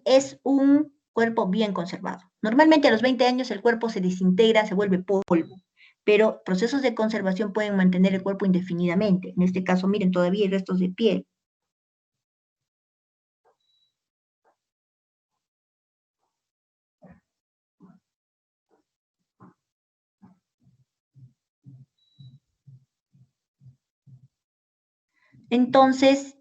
es un cuerpo bien conservado. Normalmente a los 20 años el cuerpo se desintegra, se vuelve polvo, pero procesos de conservación pueden mantener el cuerpo indefinidamente. En este caso, miren, todavía hay restos de piel. Entonces,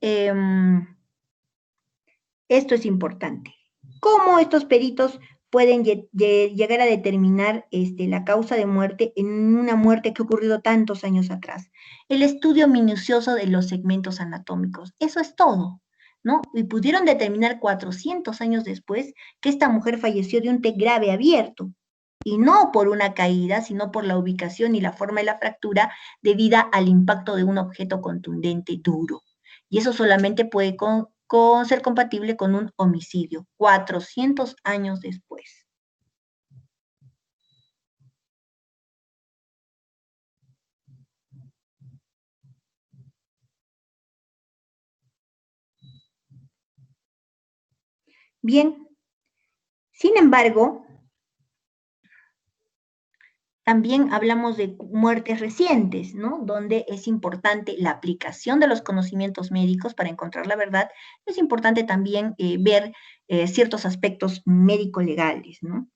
esto es importante. ¿Cómo estos peritos pueden llegar a determinar la causa de muerte en una muerte que ha ocurrido tantos años atrás? El estudio minucioso de los segmentos anatómicos. Eso es todo, ¿no? Y pudieron determinar 400 años después que esta mujer falleció de un TEC grave abierto. Y no por una caída, sino por la ubicación y la forma de la fractura debida al impacto de un objeto contundente duro. Y eso solamente puede ser compatible con un homicidio, 400 años después. Bien, sin embargo, también hablamos de muertes recientes, ¿no? Donde es importante la aplicación de los conocimientos médicos para encontrar la verdad. Es importante también ver ciertos aspectos médico-legales, ¿no?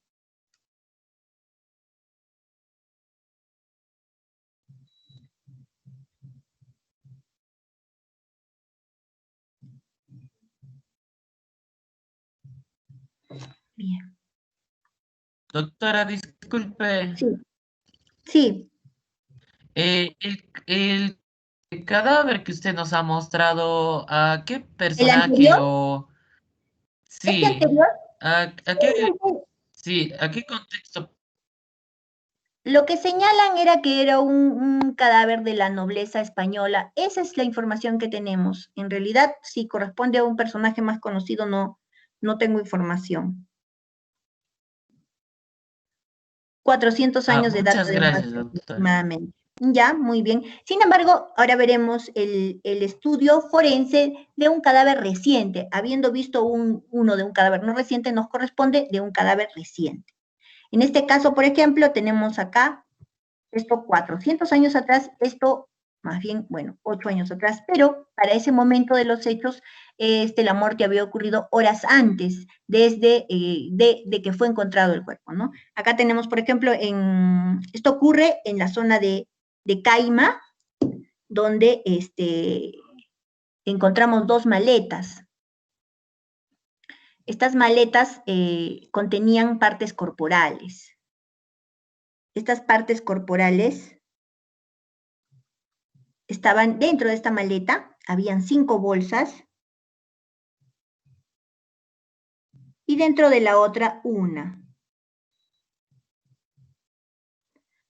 Bien. Doctora, disculpe. Sí. Sí. El cadáver que usted nos ha mostrado, ¿a qué ¿El personaje anterior? o ¿Este sí, anterior? a qué contexto? Lo que señalan era que era un cadáver de la nobleza española. Esa es la información que tenemos. En realidad, si corresponde a un personaje más conocido, no tengo información. 400 años de data Muchas de gracias, muerte doctora. aproximadamente. Ya, muy bien. Sin embargo, ahora veremos el estudio forense de un cadáver reciente. Habiendo visto uno de un cadáver no reciente, nos corresponde de un cadáver reciente. En este caso, por ejemplo, tenemos acá esto 400 años atrás, esto más bien, bueno, 8 años atrás, pero para ese momento de los hechos, la muerte había ocurrido horas antes, desde de que fue encontrado el cuerpo, ¿no? Acá tenemos, por ejemplo, esto ocurre en la zona de Caima, donde encontramos dos maletas. Estas maletas contenían partes corporales. Estas partes corporales estaban dentro de esta maleta, habían 5 bolsas, y dentro de la otra una.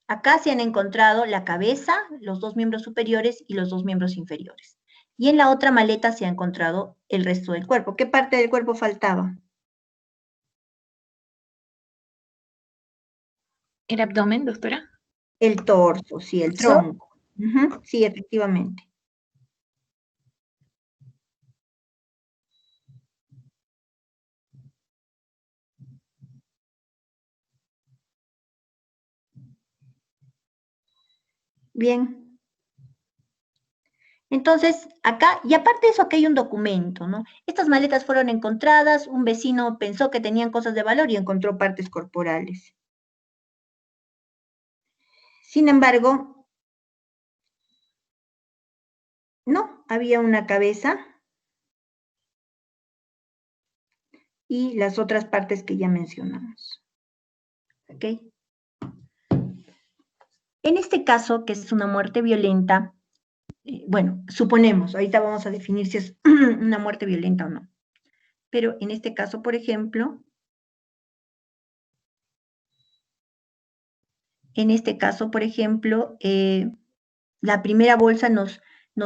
Acá se han encontrado la cabeza, los 2 miembros superiores y los 2 miembros inferiores. Y en la otra maleta se ha encontrado el resto del cuerpo. ¿Qué parte del cuerpo faltaba? ¿El abdomen, doctora? El torso, sí, el tronco. Sí, efectivamente. Bien. Entonces, acá, y aparte de eso, acá hay un documento, ¿no? Estas maletas fueron encontradas, un vecino pensó que tenían cosas de valor y encontró partes corporales. Sin embargo, no, había una cabeza y las otras partes que ya mencionamos. ¿Ok? En este caso, que es una muerte violenta, bueno, suponemos, ahorita vamos a definir si es una muerte violenta o no. Pero en este caso, por ejemplo, la primera bolsa nos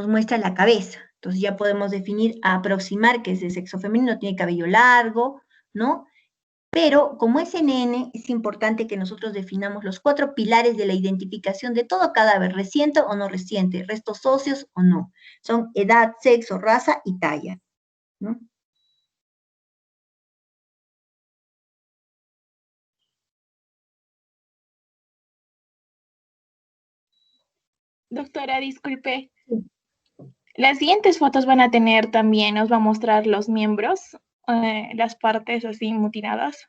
muestra la cabeza. Entonces ya podemos definir, aproximar que es de sexo femenino, tiene cabello largo, ¿no? Pero como es NN, es importante que nosotros definamos los 4 pilares de la identificación de todo cadáver, reciente o no reciente, restos óseos o no. Son edad, sexo, raza y talla, ¿no? Doctora, disculpe. Las siguientes fotos van a tener también, nos va a mostrar los miembros, las partes así mutiladas.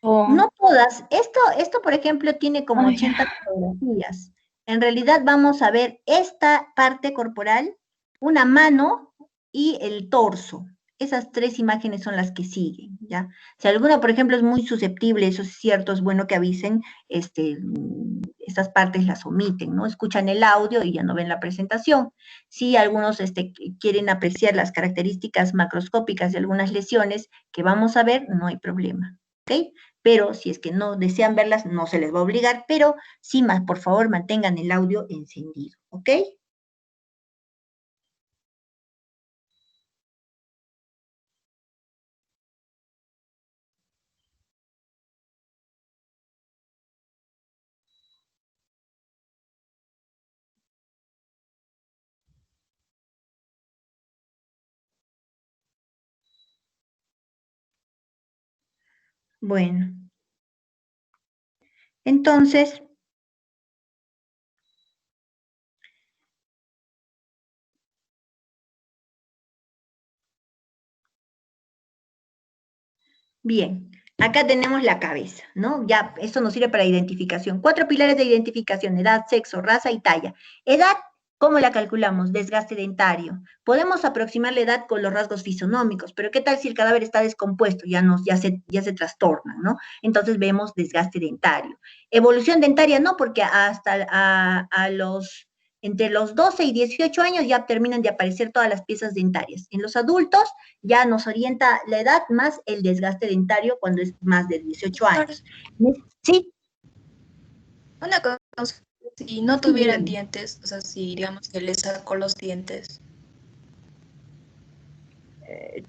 No todas. Esto, por ejemplo, tiene como 80 fotografías. En realidad vamos a ver esta parte corporal, una mano y el torso. Esas 3 imágenes son las que siguen, ¿ya? Si alguna, por ejemplo, es muy susceptible, eso es cierto, es bueno que avisen, estas partes las omiten, ¿no? Escuchan el audio y ya no ven la presentación. Si algunos quieren apreciar las características macroscópicas de algunas lesiones que vamos a ver, no hay problema, ¿ok? Pero si es que no desean verlas, no se les va a obligar, pero sí, más, por favor, mantengan el audio encendido, ¿ok? Bueno. Entonces, bien, acá tenemos la cabeza, ¿no? Ya, esto nos sirve para identificación. 4 pilares de identificación: edad, sexo, raza y talla. Edad, ¿cómo la calculamos? Desgaste dentario. Podemos aproximar la edad con los rasgos fisonómicos, pero ¿qué tal si el cadáver está descompuesto? Ya se trastorna, ¿no? Entonces vemos desgaste dentario. Evolución dentaria no, porque entre los 12 y 18 años ya terminan de aparecer todas las piezas dentarias. En los adultos ya nos orienta la edad más el desgaste dentario cuando es más de 18 años. ¿Sí? Una cosa, si no tuvieran dientes, o sea, si digamos que les sacó los dientes.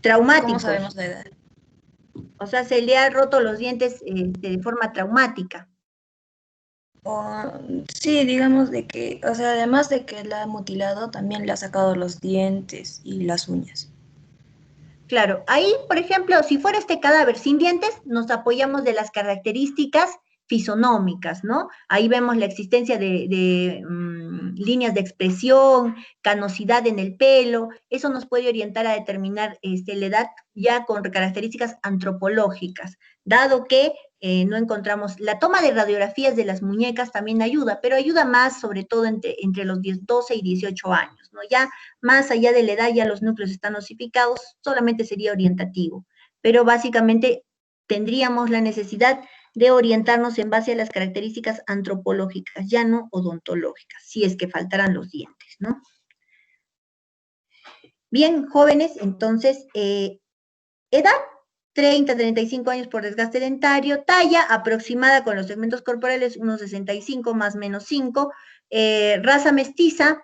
Traumáticos. ¿Cómo sabemos la edad? O sea, se le ha roto los dientes de forma traumática. Sí, digamos de que, o sea, además de que la ha mutilado, también le ha sacado los dientes y las uñas. Claro, ahí, por ejemplo, si fuera este cadáver sin dientes, nos apoyamos de las características fisonómicas, ¿no? Ahí vemos la existencia de líneas de expresión, canosidad en el pelo, eso nos puede orientar a determinar la edad ya con características antropológicas, dado que no encontramos, la toma de radiografías de las muñecas también ayuda, pero ayuda más sobre todo entre los 12 y 18 años, ¿no? Ya más allá de la edad, ya los núcleos están osificados, solamente sería orientativo, pero básicamente tendríamos la necesidad de orientarnos en base a las características antropológicas, ya no odontológicas, si es que faltaran los dientes, ¿no? Bien, jóvenes, entonces, edad, 30, 35 años por desgaste dentario, talla aproximada con los segmentos corporales, unos 65 más menos 5, raza mestiza,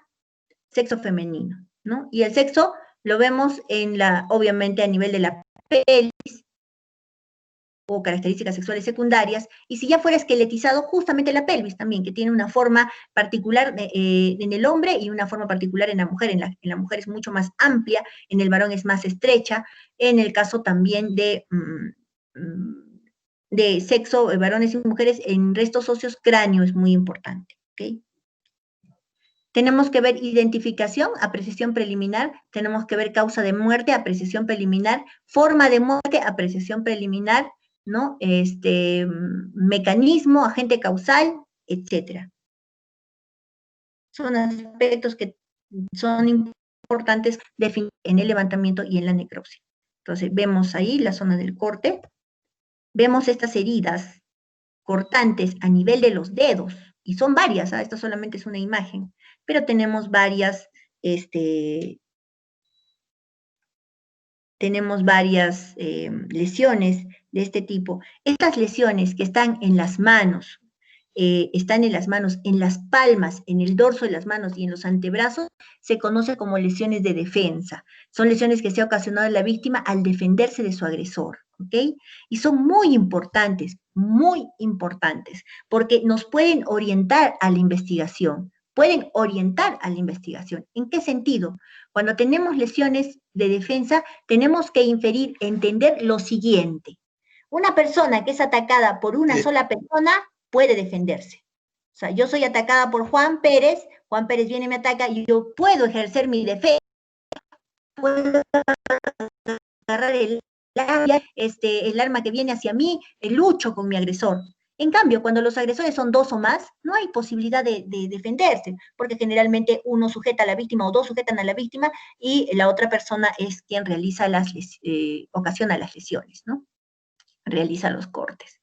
sexo femenino, ¿no? Y el sexo lo vemos obviamente a nivel de la pelvis, o características sexuales secundarias, y si ya fuera esqueletizado, justamente la pelvis también, que tiene una forma particular en el hombre y una forma particular en la mujer. En la mujer es mucho más amplia, en el varón es más estrecha, en el caso también de sexo, varones y mujeres, en restos óseos, cráneo es muy importante, ¿ok? Tenemos que ver identificación, apreciación preliminar, tenemos que ver causa de muerte, apreciación preliminar, forma de muerte, apreciación preliminar, ¿no? Mecanismo, agente causal, etcétera. Son aspectos que son importantes definir en el levantamiento y en la necropsia. Entonces, vemos ahí la zona del corte, vemos estas heridas cortantes a nivel de los dedos, y son varias, ¿ah? Esto solamente es una imagen, pero tenemos varias, lesiones de este tipo. Estas lesiones que están en las manos, en las palmas, en el dorso de las manos y en los antebrazos, se conoce como lesiones de defensa. Son lesiones que se ha ocasionado en la víctima al defenderse de su agresor, ¿ok? Y son muy importantes, porque nos pueden orientar a la investigación. ¿En qué sentido? Cuando tenemos lesiones de defensa, tenemos que entender lo siguiente. Una persona que es atacada por una sola persona puede defenderse. O sea, yo soy atacada por Juan Pérez viene y me ataca, y yo puedo ejercer mi defensa, puedo agarrar el arma que viene hacia mí, lucho con mi agresor. En cambio, cuando los agresores son dos o más, no hay posibilidad de defenderse, porque generalmente uno sujeta a la víctima o dos sujetan a la víctima y la otra persona es quien realiza ocasiona las lesiones, ¿no? Realiza los cortes.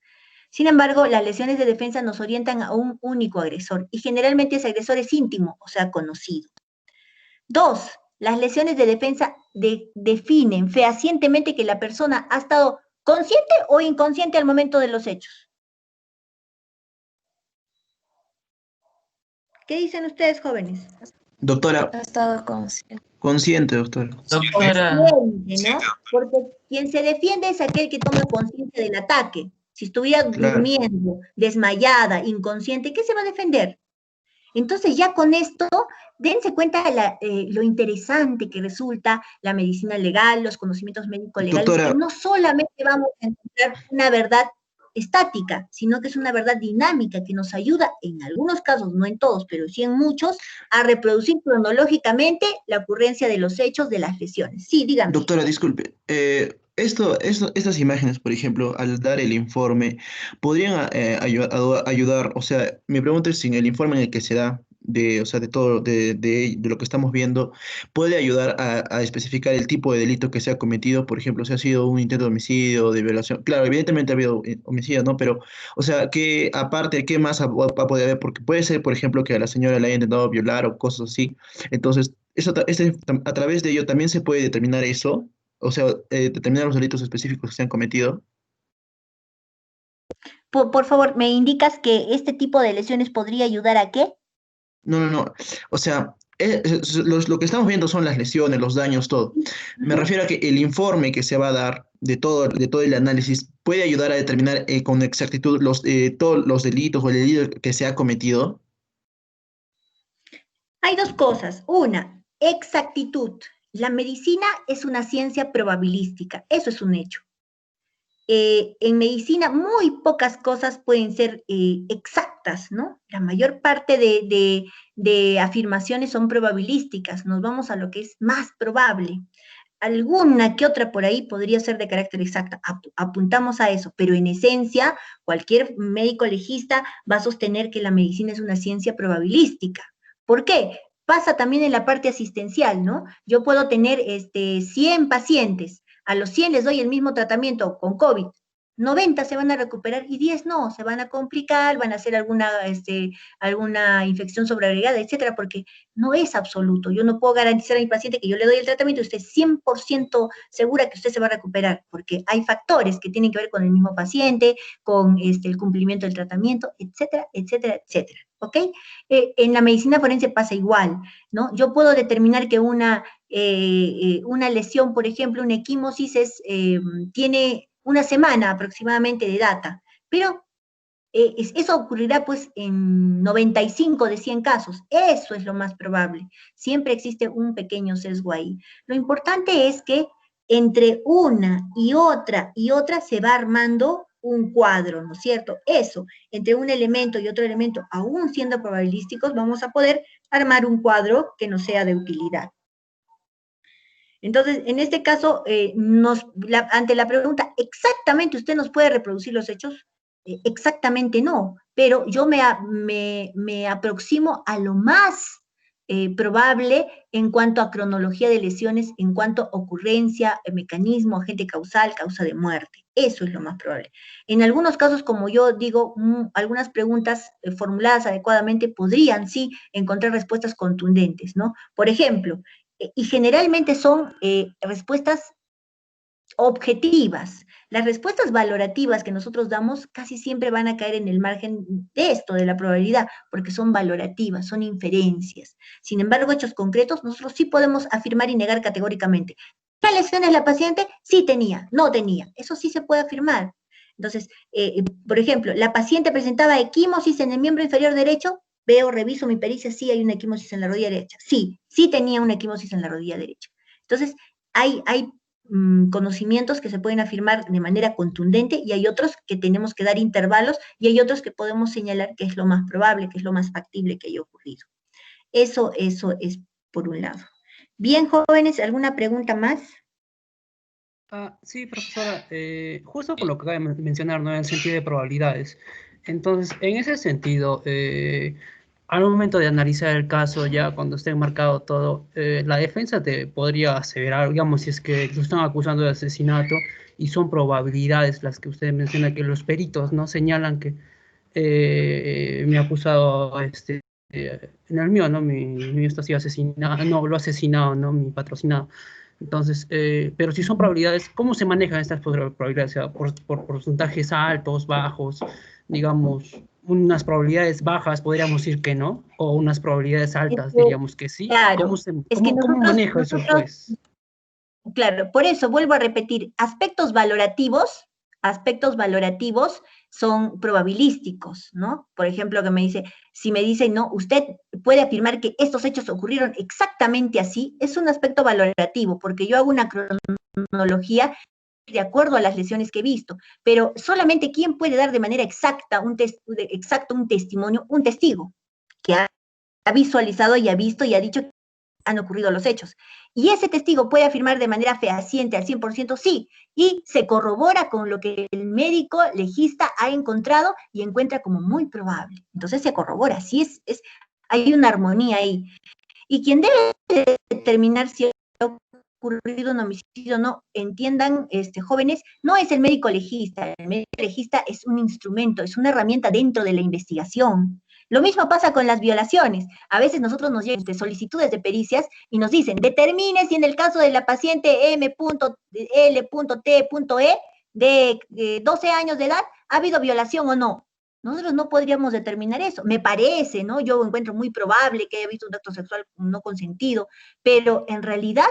Sin embargo, las lesiones de defensa nos orientan a un único agresor, y generalmente ese agresor es íntimo, o sea, conocido. 2. Las lesiones de defensa definen fehacientemente que la persona ha estado consciente o inconsciente al momento de los hechos. ¿Qué dicen ustedes, jóvenes? Doctora. Ha estado consciente. Consciente, doctora. Doctora. Consciente, ¿no? Porque quien se defiende es aquel que toma conciencia del ataque. Si estuviera durmiendo, desmayada, inconsciente, ¿qué se va a defender? Entonces ya con esto, dense cuenta de lo interesante que resulta la medicina legal, los conocimientos médico-legales, Doctora. que no solamente vamos a encontrar una verdad estática, sino que es una verdad dinámica que nos ayuda, en algunos casos, no en todos, pero sí en muchos, a reproducir cronológicamente la ocurrencia de los hechos de las lesiones. Sí, dígame. Doctora, disculpe. Estas imágenes, por ejemplo, al dar el informe, podrían ayudar, o sea, mi pregunta es si en el informe en el que se da, o sea, de todo, de lo que estamos viendo, puede ayudar a especificar el tipo de delito que se ha cometido, por ejemplo, si ha sido un intento de homicidio, de violación. Claro, evidentemente ha habido homicidio, ¿no? Pero, o sea, que aparte, ¿qué más va a poder haber? Porque puede ser, por ejemplo, que a la señora le haya intentado violar o cosas así. Entonces, a través de ello también se puede determinar eso. O sea, determinar los delitos específicos que se han cometido. Por favor, ¿me indicas que este tipo de lesiones podría ayudar a qué? No. O sea, lo que estamos viendo son las lesiones, los daños, todo. Me refiero a que el informe que se va a dar de todo el análisis puede ayudar a determinar con exactitud todos los delitos o el delito que se ha cometido. Hay dos cosas. Una, exactitud. La medicina es una ciencia probabilística, eso es un hecho. En medicina muy pocas cosas pueden ser exactas, ¿no? La mayor parte de afirmaciones son probabilísticas, nos vamos a lo que es más probable. Alguna que otra por ahí podría ser de carácter exacto, apuntamos a eso, pero en esencia cualquier médico legista va a sostener que la medicina es una ciencia probabilística. ¿Por qué? Pasa también en la parte asistencial, ¿no? Yo puedo tener 100 pacientes, a los 100 les doy el mismo tratamiento con COVID, 90 se van a recuperar y 10 no, se van a complicar, van a hacer alguna infección sobreagregada, etcétera, porque no es absoluto. Yo no puedo garantizar a mi paciente que yo le doy el tratamiento y usted es 100% segura que usted se va a recuperar, porque hay factores que tienen que ver con el mismo paciente, con el cumplimiento del tratamiento, etcétera, etcétera, etcétera. ¿Ok? En la medicina forense pasa igual, ¿no? Yo puedo determinar que una lesión, por ejemplo, una equimosis tiene una semana aproximadamente de data, pero eso ocurrirá pues en 95 de 100 casos, eso es lo más probable, siempre existe un pequeño sesgo ahí. Lo importante es que entre una y otra se va armando un cuadro, ¿no es cierto? Eso, entre un elemento y otro elemento, aún siendo probabilísticos, vamos a poder armar un cuadro que nos sea de utilidad. Entonces, en este caso, ante la pregunta, ¿exactamente usted nos puede reproducir los hechos? Exactamente no, pero yo me aproximo a lo más probable en cuanto a cronología de lesiones, en cuanto a ocurrencia, mecanismo, agente causal, causa de muerte. Eso es lo más probable. En algunos casos, como yo digo, algunas preguntas formuladas adecuadamente podrían, sí, encontrar respuestas contundentes, ¿no? Por ejemplo, y generalmente son respuestas objetivas. Las respuestas valorativas que nosotros damos casi siempre van a caer en el margen de esto, de la probabilidad, porque son valorativas, son inferencias. Sin embargo, hechos concretos, nosotros sí podemos afirmar y negar categóricamente. ¿Qué lesiones la paciente? Sí tenía, no tenía. Eso sí se puede afirmar. Entonces, por ejemplo, la paciente presentaba equimosis en el miembro inferior derecho, veo, reviso mi pericia, sí hay una equimosis en la rodilla derecha. Sí, sí tenía una equimosis en la rodilla derecha. Entonces, hay conocimientos que se pueden afirmar de manera contundente y hay otros que tenemos que dar intervalos y hay otros que podemos señalar que es lo más probable, que es lo más factible que haya ocurrido. Eso es por un lado. Bien, jóvenes, ¿alguna pregunta más? Sí, profesora, justo por lo que acaba de mencionar, ¿no? En el sentido de probabilidades. Entonces, en ese sentido, al momento de analizar el caso, ya cuando esté enmarcado todo, la defensa te podría aseverar, digamos, si es que lo están acusando de asesinato y son probabilidades las que usted menciona, que los peritos no señalan que mi acusado, en el mío, ¿no? Mi está sido asesinado, no, lo ha asesinado, ¿no? Mi patrocinado. Entonces, pero si son probabilidades, ¿cómo se manejan estas probabilidades? O sea, por porcentajes altos, bajos, digamos, unas probabilidades bajas podríamos decir que no, o unas probabilidades altas diríamos que sí. Claro, ¿Cómo maneja eso el juez? Claro, por eso vuelvo a repetir, aspectos valorativos son probabilísticos, ¿no? Por ejemplo, que me dice, si me dice, no, usted puede afirmar que estos hechos ocurrieron exactamente así, es un aspecto valorativo, porque yo hago una cronología de acuerdo a las lesiones que he visto, pero solamente quién puede dar de manera exacta un testimonio, un testigo, que ha visualizado y ha visto y ha dicho que han ocurrido los hechos. Y ese testigo puede afirmar de manera fehaciente al 100% sí, y se corrobora con lo que el médico legista ha encontrado y encuentra como muy probable. Entonces se corrobora, sí hay una armonía ahí. Y quien debe determinar si ha ocurrido un homicidio o no, entiendan, jóvenes, no es el médico legista es un instrumento, es una herramienta dentro de la investigación. Lo mismo pasa con las violaciones. A veces nosotros nos llegan solicitudes de pericias y nos dicen, determine si en el caso de la paciente M.L.T.E de 12 años de edad ha habido violación o no. Nosotros no podríamos determinar eso. Me parece, ¿no? Yo encuentro muy probable que haya visto un acto sexual no consentido, pero en realidad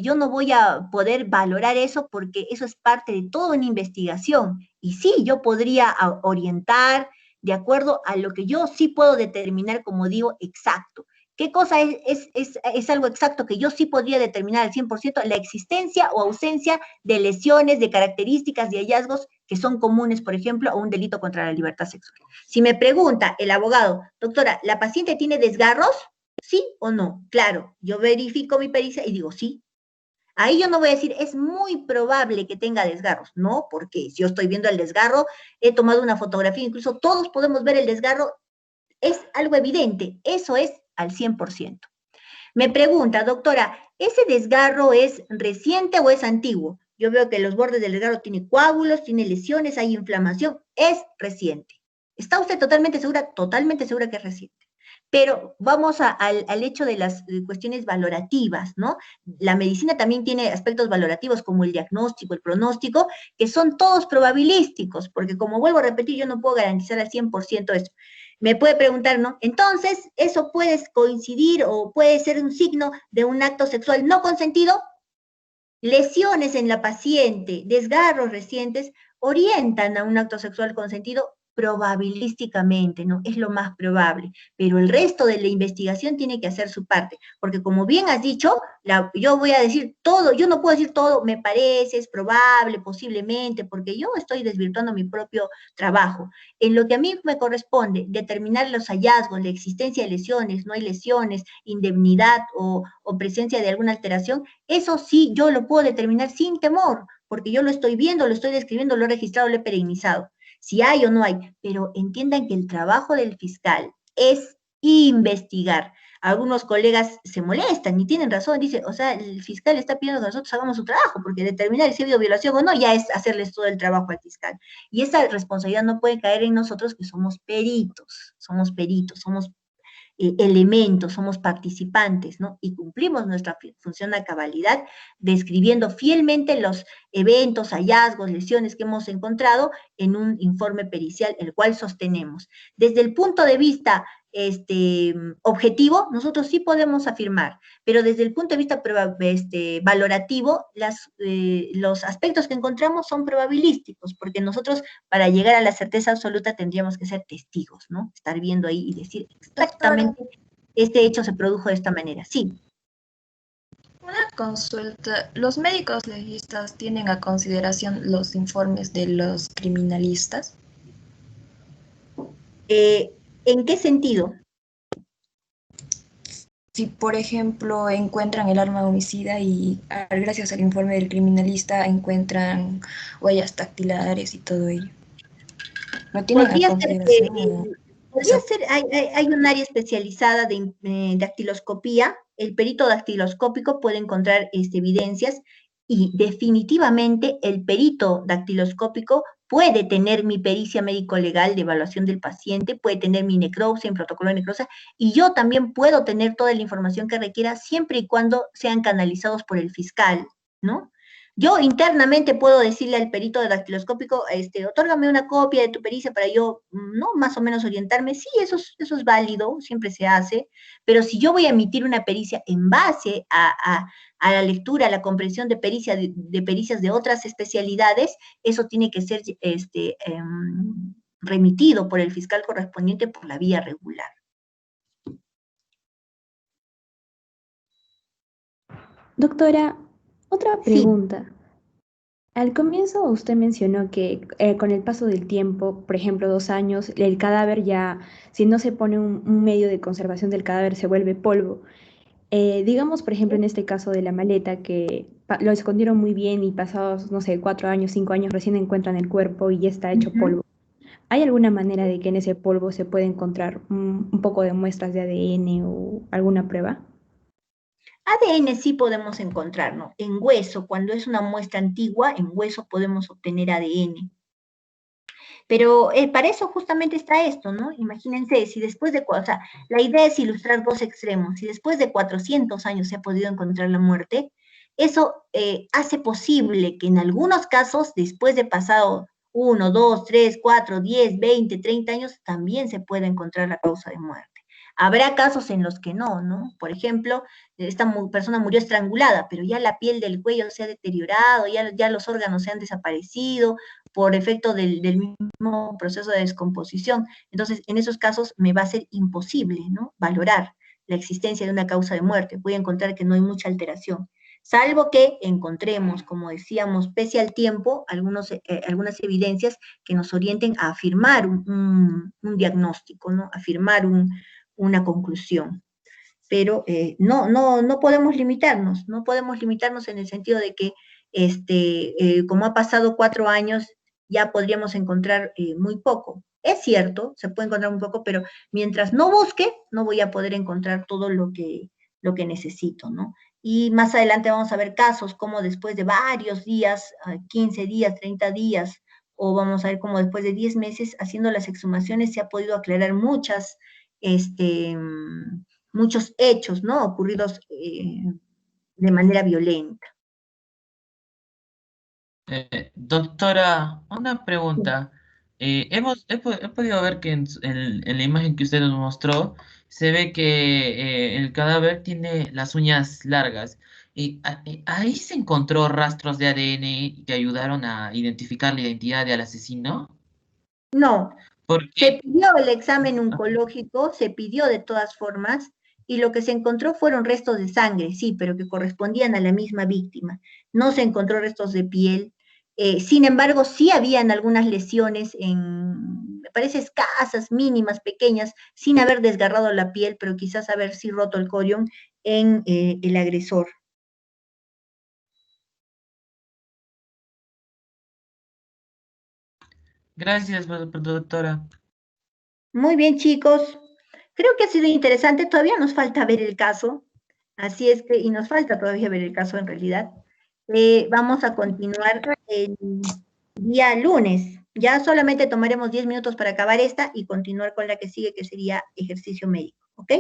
yo no voy a poder valorar eso porque eso es parte de toda una investigación. Y sí, yo podría orientar de acuerdo a lo que yo sí puedo determinar, como digo, exacto. ¿Qué cosa es algo exacto que yo sí podría determinar al 100%? La existencia o ausencia de lesiones, de características, de hallazgos que son comunes, por ejemplo, a un delito contra la libertad sexual. Si me pregunta el abogado, doctora, ¿la paciente tiene desgarros? ¿Sí o no? Claro, yo verifico mi pericia y digo sí. Ahí yo no voy a decir, es muy probable que tenga desgarros, no, porque si yo estoy viendo el desgarro, he tomado una fotografía, incluso todos podemos ver el desgarro, es algo evidente, eso es al 100%. Me pregunta, doctora, ¿ese desgarro es reciente o es antiguo? Yo veo que los bordes del desgarro tienen coágulos, tiene lesiones, hay inflamación, es reciente. ¿Está usted totalmente segura? Totalmente segura que es reciente. Pero vamos al hecho de las cuestiones valorativas, ¿no? La medicina también tiene aspectos valorativos como el diagnóstico, el pronóstico, que son todos probabilísticos, porque como vuelvo a repetir, yo no puedo garantizar al 100% eso. Me puede preguntar, ¿no? Entonces, ¿eso puede coincidir o puede ser un signo de un acto sexual no consentido? Lesiones en la paciente, desgarros recientes, orientan a un acto sexual consentido probabilísticamente, ¿no? Es lo más probable, pero el resto de la investigación tiene que hacer su parte, porque como bien has dicho, yo voy a decir todo, yo no puedo decir todo, me parece, es probable, posiblemente, porque yo estoy desvirtuando mi propio trabajo. En lo que a mí me corresponde, determinar los hallazgos, la existencia de lesiones, no hay lesiones, indemnidad o presencia de alguna alteración, eso sí yo lo puedo determinar sin temor, porque yo lo estoy viendo, lo estoy describiendo, lo he registrado, lo he perennizado. Si hay o no hay, pero entiendan que el trabajo del fiscal es investigar. Algunos colegas se molestan y tienen razón, dice, o sea, el fiscal está pidiendo que nosotros hagamos su trabajo, porque determinar si ha habido violación o no ya es hacerles todo el trabajo al fiscal. Y esa responsabilidad no puede caer en nosotros que somos peritos, somos elementos, somos participantes, ¿no? Y cumplimos nuestra función a cabalidad, describiendo fielmente los eventos, hallazgos, lesiones que hemos encontrado en un informe pericial, el cual sostenemos. Desde el punto de vista objetivo, nosotros sí podemos afirmar, pero desde el punto de vista valorativo, los aspectos que encontramos son probabilísticos, porque nosotros para llegar a la certeza absoluta tendríamos que ser testigos, ¿no? Estar viendo ahí y decir exactamente este hecho se produjo de esta manera. Sí. Una consulta. ¿Los médicos legistas tienen a consideración los informes de los criminalistas? ¿En qué sentido? Si, por ejemplo, encuentran el arma homicida y gracias al informe del criminalista encuentran huellas dactilares y todo ello. ¿No tienen a consideración? Podría ser, hay un área especializada de dactiloscopía. El perito dactiloscópico puede encontrar evidencias y definitivamente el perito dactiloscópico puede tener mi pericia médico-legal de evaluación del paciente, puede tener mi necropsia, en protocolo de necropsia, y yo también puedo tener toda la información que requiera siempre y cuando sean canalizados por el fiscal, ¿no? Yo internamente puedo decirle al perito de dactiloscópico, otórgame una copia de tu pericia para yo, ¿no? Más o menos orientarme. Sí, eso es válido, siempre se hace, pero si yo voy a emitir una pericia en base a la lectura, a la comprensión de pericias de otras especialidades, eso tiene que ser remitido por el fiscal correspondiente por la vía regular. Doctora, otra pregunta. Sí. Al comienzo usted mencionó que con el paso del tiempo, por ejemplo, 2 años, el cadáver ya, si no se pone un medio de conservación del cadáver, se vuelve polvo. Digamos, por ejemplo, en este caso de la maleta, que lo escondieron muy bien y pasados, no sé, 4 años, 5 años, recién encuentran el cuerpo y ya está hecho polvo. ¿Hay alguna manera de que en ese polvo se pueda encontrar un poco de muestras de ADN o alguna prueba? ADN sí podemos encontrar, ¿no? En hueso, cuando es una muestra antigua, en hueso podemos obtener ADN. Pero para eso justamente está esto, ¿no? Imagínense, si después de, o sea, la idea es ilustrar dos extremos. Si después de 400 años se ha podido encontrar la muerte, eso hace posible que en algunos casos, después de pasado 1, 2, 3, 4, 10, 20, 30 años, también se pueda encontrar la causa de muerte. Habrá casos en los que no, ¿no? Por ejemplo, esta persona murió estrangulada, pero ya la piel del cuello se ha deteriorado, ya los órganos se han desaparecido por efecto del mismo proceso de descomposición. Entonces, en esos casos me va a ser imposible, ¿no? Valorar la existencia de una causa de muerte. Voy a encontrar que no hay mucha alteración. Salvo que encontremos, como decíamos, pese al tiempo, algunas evidencias que nos orienten a afirmar un diagnóstico, ¿no? Afirmar una conclusión. Pero no podemos limitarnos, no podemos limitarnos en el sentido de que, como ha pasado 4 años, ya podríamos encontrar muy poco. Es cierto, se puede encontrar muy poco, pero mientras no busque, no voy a poder encontrar todo lo que necesito, ¿no? Y más adelante vamos a ver casos como después de varios días, 15 días, 30 días, o vamos a ver como después de 10 meses, haciendo las exhumaciones se ha podido aclarar muchos hechos, ¿no? Ocurridos de manera violenta. Doctora, una pregunta. He podido ver que en la imagen que usted nos mostró se ve que el cadáver tiene las uñas largas. ¿Ahí se encontró rastros de ADN que ayudaron a identificar la identidad del asesino? No, Se pidió el examen oncológico, se pidió de todas formas, y lo que se encontró fueron restos de sangre, sí, pero que correspondían a la misma víctima. No se encontró restos de piel. Sin embargo, sí habían algunas lesiones me parece escasas, mínimas, pequeñas, sin haber desgarrado la piel, pero quizás haber sí roto el corión en el agresor. Gracias, doctora. Muy bien, chicos. Creo que ha sido interesante. Todavía nos falta ver el caso. Así es que, y nos falta todavía ver el caso en realidad. Vamos a continuar el día lunes. Ya solamente tomaremos 10 minutos para acabar esta y continuar con la que sigue, que sería ejercicio médico. ¿Ok?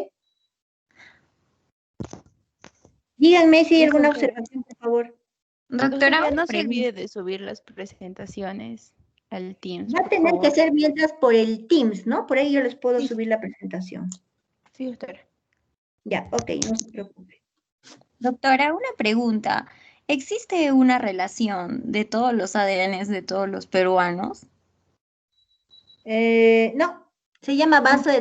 Díganme si hay alguna observación, por favor. Doctora, no se olvide de subir las presentaciones al Teams. Va a tener que ser mientras por el Teams, ¿no? Por ahí yo les puedo subir la presentación. Sí, doctora. Ya, ok, no se preocupe. Doctora, una pregunta. ¿Existe una relación de todos los ADNs de todos los peruanos? No, se llama base de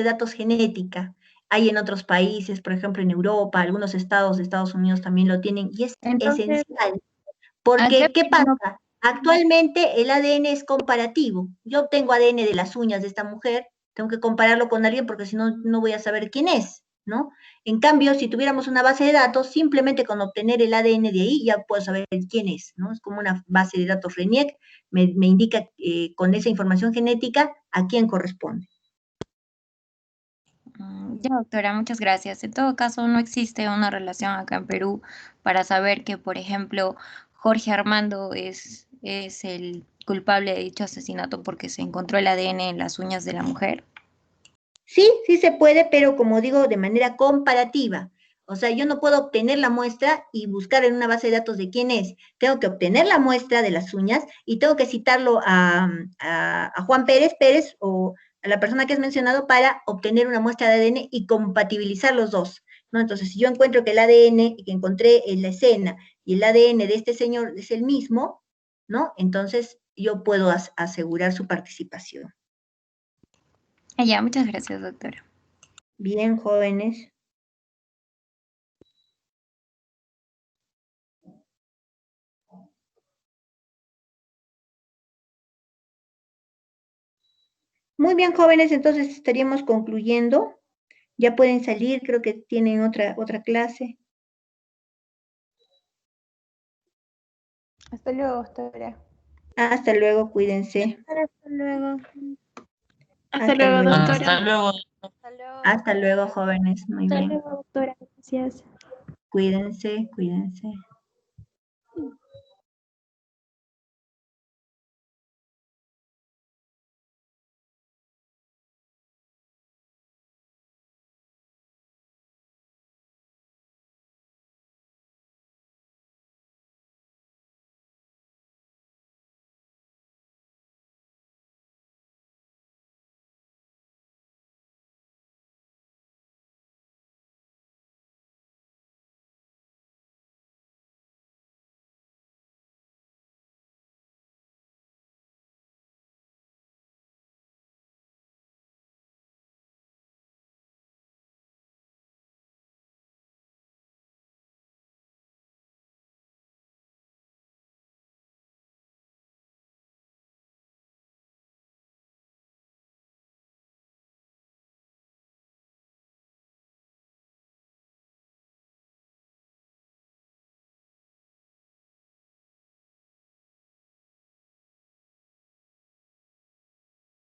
datos genética. Hay en otros países, por ejemplo en Europa, algunos estados de Estados Unidos también lo tienen, y es esencial. Porque, ¿qué pasa? Actualmente el ADN es comparativo. Yo obtengo ADN de las uñas de esta mujer, tengo que compararlo con alguien porque si no, no voy a saber quién es, ¿no? En cambio, si tuviéramos una base de datos, simplemente con obtener el ADN de ahí ya puedo saber quién es, ¿no? Es como una base de datos RENIEC, me indica con esa información genética a quién corresponde. Ya, doctora, muchas gracias. En todo caso, no existe una relación acá en Perú para saber que, por ejemplo, Jorge Armando es el culpable de dicho asesinato porque se encontró el ADN en las uñas de la mujer. Sí, sí se puede, pero como digo, de manera comparativa. O sea, yo no puedo obtener la muestra y buscar en una base de datos de quién es. Tengo que obtener la muestra de las uñas y tengo que citarlo a Juan Pérez o a la persona que has mencionado para obtener una muestra de ADN y compatibilizar los dos, ¿no? Entonces, si yo encuentro que el ADN que encontré en la escena y el ADN de este señor es el mismo, ¿no? Entonces, yo puedo asegurar su participación. Ya, muchas gracias, doctora. Bien, jóvenes. Muy bien, jóvenes, entonces estaríamos concluyendo. Ya pueden salir, creo que tienen otra clase. Hasta luego, doctora. Hasta luego, cuídense. Hasta luego. Hasta luego, doctora. Hasta luego. Hasta luego, jóvenes. Muy Hasta bien. luego, doctora. Gracias. Cuídense, cuídense.